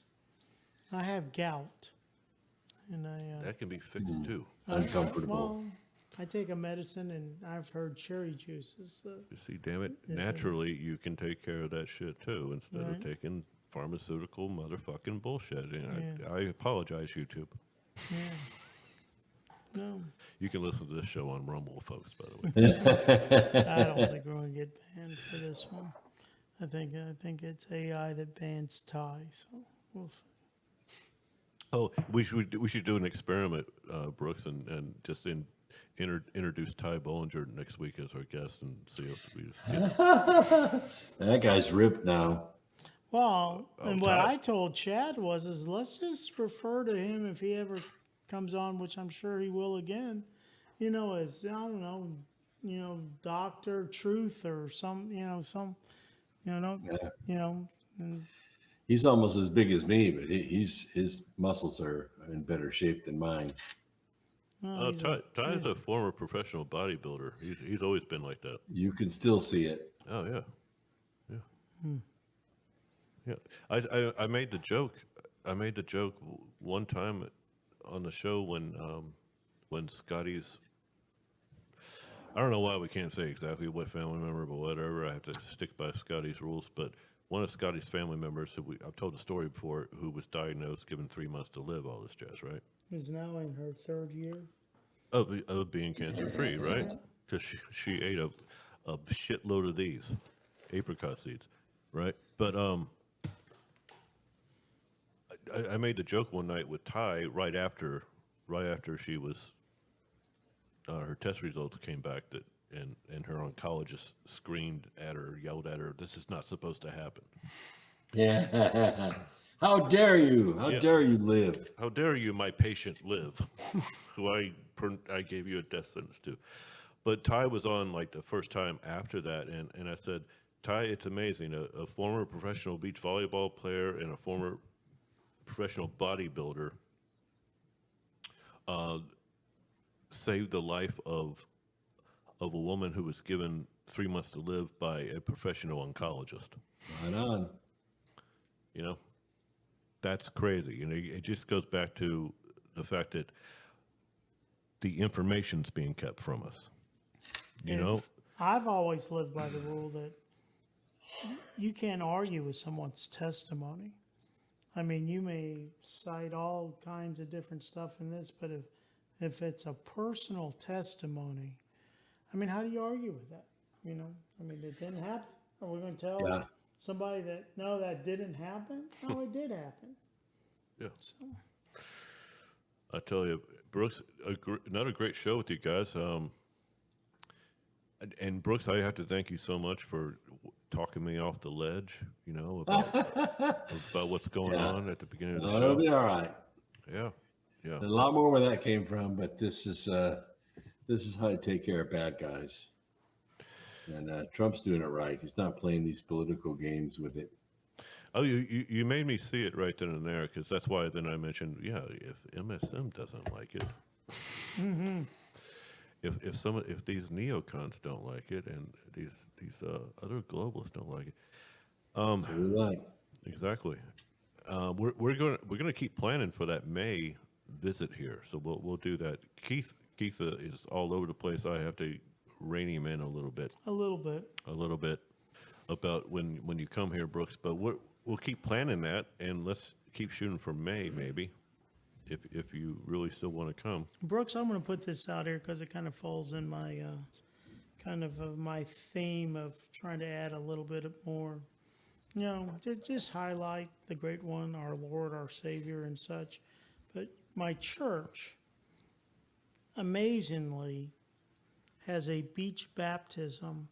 I have gout, and That can be fixed too. Uncomfortable. well, I take a medicine, and I've heard cherry juices. You see, damn it, Yes, sir. naturally you can take care of that shit too instead of Right. taking pharmaceutical motherfucking bullshit. And Yeah. I apologize, YouTube. Yeah. No, You can listen to this show on Rumble, folks, by the way. I don't think we're going to get banned for this one. I think it's AI that bans Thai, so we'll see. Oh, we should do an experiment, Brooks, and just introduce Ty Bollinger next week as our guest and see if we just get That guy's ripped now. Well, and what Todd. I told Chad was, let's just refer to him if he ever comes on, which I'm sure he will again. As I don't know, Dr. Truth or some. And He's almost as big as me, but his muscles are in better shape than mine. well, he's a- Ty is a former professional bodybuilder. He's always been like that. You can still see it. Oh yeah, yeah. I made the joke. I made the joke one time on the show when Scotty's. I don't know why we can't say exactly what family member, but whatever. I have to stick by Scotty's rules. But one of Scotty's family members, I've told the story before, who was diagnosed, given 3 months to live, all this jazz, right? is now in her third year. Of being cancer free, right? Because she ate a shitload of these apricot seeds, right? But I made the joke one night with Ty right after she was her test results came back and her oncologist screamed at her, yelled at her, "This is not supposed to happen. Yeah. How dare you? How Yeah. dare you live? How dare you, my patient, live?" Who I gave you a death sentence to. But Ty was on like the first time after that, and I said, Ty, it's amazing. A former professional beach volleyball player and a former professional bodybuilder saved the life of a woman who was given 3 months to live by a professional oncologist. Right on. You know, that's crazy. You know, it just goes back to the fact that the information's being kept from us. You And know, I've always lived by the rule that you can't argue with someone's testimony. I mean, you may cite all kinds of different stuff in this, but if it's a personal testimony, I mean, how do you argue with that? You know, I mean, it didn't happen. Are we going to tell somebody that, no, that didn't happen? No, it did happen. Yeah. So, I tell you, Brooks, another great show with you guys. And Brooks, I have to thank you so much for talking me off the ledge, you know, about what's going on at the beginning of the show. It'll be all right. Yeah. Yeah. There's a lot more where that came from, but this is how you take care of bad guys. And Trump's doing it right. He's not playing these political games with it. Oh, you made me see it right then and there, because that's why then I mentioned, yeah, if MSM doesn't like it, if these neocons don't like it, and these other globalists don't like it, right. Exactly. We're gonna keep planning for that May visit here, so we'll do that. Keith is all over the place. I have to rein him in a little bit. A little bit about when you come here, Brooks. But we'll keep planning that, and let's keep shooting for May, maybe, if you really still want to come. Brooks, I'm going to put this out here because it kind of falls in my my theme of trying to add a little bit more, you know, just highlight the great one, our Lord, our Savior, and such. But my church, amazingly, has a beach baptism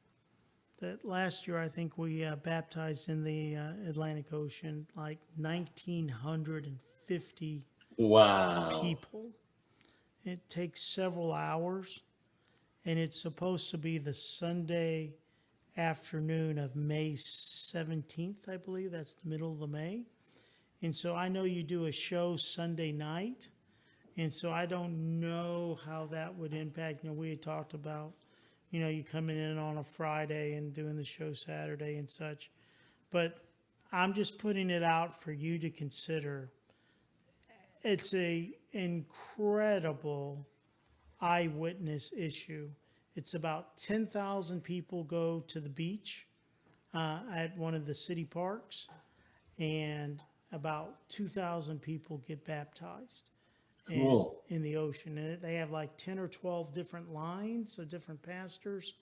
that last year I think we baptized in the Atlantic Ocean like 1,950 people. It takes several hours, and it's supposed to be the Sunday afternoon of May 17th, I believe. That's the middle of the May. And so I know you do a show Sunday night, and so I don't know how that would impact. You know, we had talked about, you know, you coming in on a Friday and doing the show Saturday and such. But I'm just putting it out for you to consider. It's a incredible eyewitness issue. It's about 10,000 people go to the beach at one of the city parks, and about 2,000 people get baptized. Cool. In the ocean. And they have like 10 or 12 different lines of different pastors.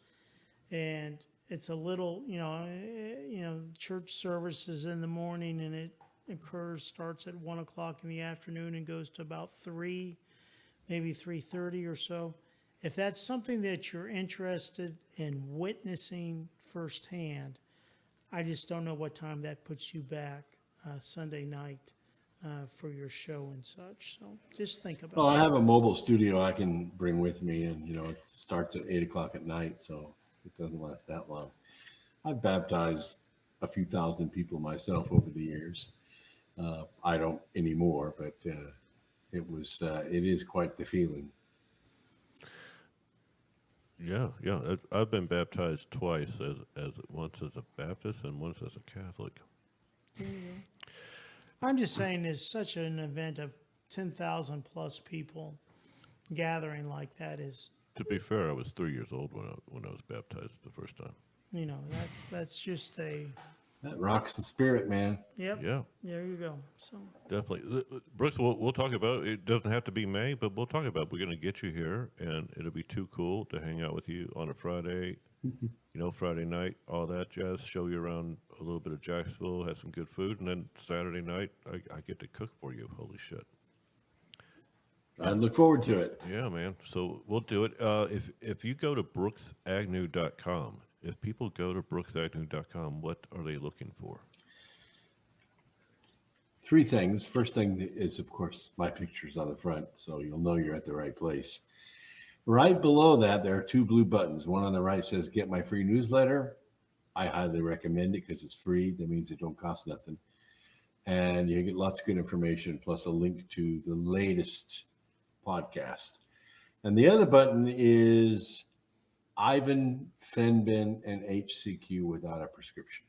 And it's a little, church services in the morning, and it starts at 1 o'clock in the afternoon and goes to about 3, maybe 3:30 or so. If that's something that you're interested in witnessing firsthand, I just don't know what time that puts you back Sunday night. For your show and such. So just think about it. Well, I have a mobile studio I can bring with me, and, you know, it starts at 8 o'clock at night, so it doesn't last that long. I've baptized a few thousand people myself over the years. I don't anymore, but it is quite the feeling. Yeah. I've been baptized twice, once as a Baptist and once as a Catholic. There you go. I'm just saying, there's such an event of 10,000 plus people gathering like that is. To be fair, I was 3 years old when I was baptized the first time. You know, that's just a. That rocks the spirit, man. Yep. Yeah. There you go. So definitely, Brooks. We'll talk about it. Doesn't have to be May, but we'll talk about it. We're going to get you here, and it'll be too cool to hang out with you on a Friday. You know, Friday night, all that jazz. Show you around a little bit of Jacksonville, have some good food, and then Saturday night, I get to cook for you. Holy shit! I look forward to it. Yeah, man. So we'll do it. If you go to brooksagnew.com, if people go to brooksagnew.com, what are they looking for? 3 things. First thing is, of course, my picture's on the front, so you'll know you're at the right place. Right below that, there are two blue buttons. One on the right says "Get my free newsletter." I highly recommend it because it's free. That means it don't cost nothing, and you get lots of good information plus a link to the latest podcast. And the other button is Ivan, Fenbin, and HCQ without a prescription.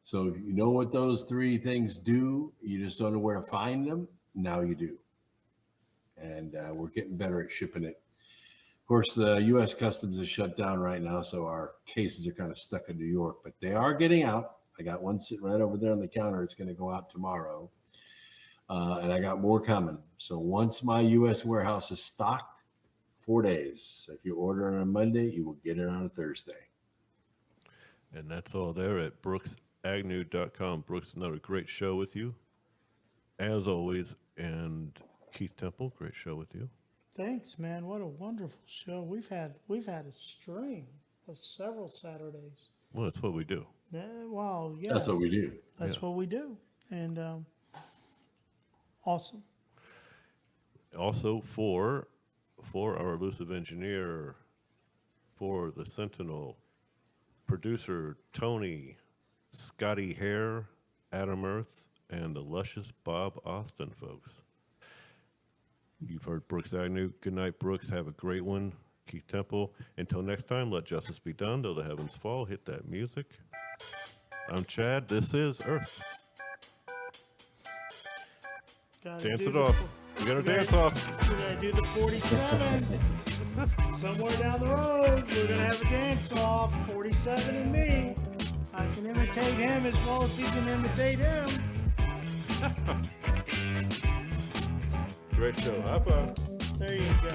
So if you know what those three things do, you just don't know where to find them. Now you do. And we're getting better at shipping it. Of course, the U.S. Customs is shut down right now, so our cases are kind of stuck in New York, but they are getting out. I got one sitting right over there on the counter. It's going to go out tomorrow. And I got more coming. So once my U.S. warehouse is stocked, 4 days. So if you order on a Monday, you will get it on a Thursday. And that's all there at brooksagnew.com. Brooks, another great show with you, as always. And Keith Temple, great show with you. Thanks, man. What a wonderful show. We've had a string of several Saturdays. Well, that's what we do. Yeah, well, yes. That's what we do. That's what we do. And awesome. Also for our elusive engineer, for the Sentinel, producer Tony, Scotty Hare, Adam Earth, and the luscious Bob Austin folks. You've heard Brooks Agnew. Good night, Brooks. Have a great one. Keith Temple. Until next time, let justice be done, though the heavens fall. Hit that music. I'm Chad. This is Earth. Dance it off. You gotta dance off. We're gonna do the 47. Somewhere down the road, we're gonna have a dance off. 47 and me. I can imitate him as well as he can imitate him. Great show. High five. There you go.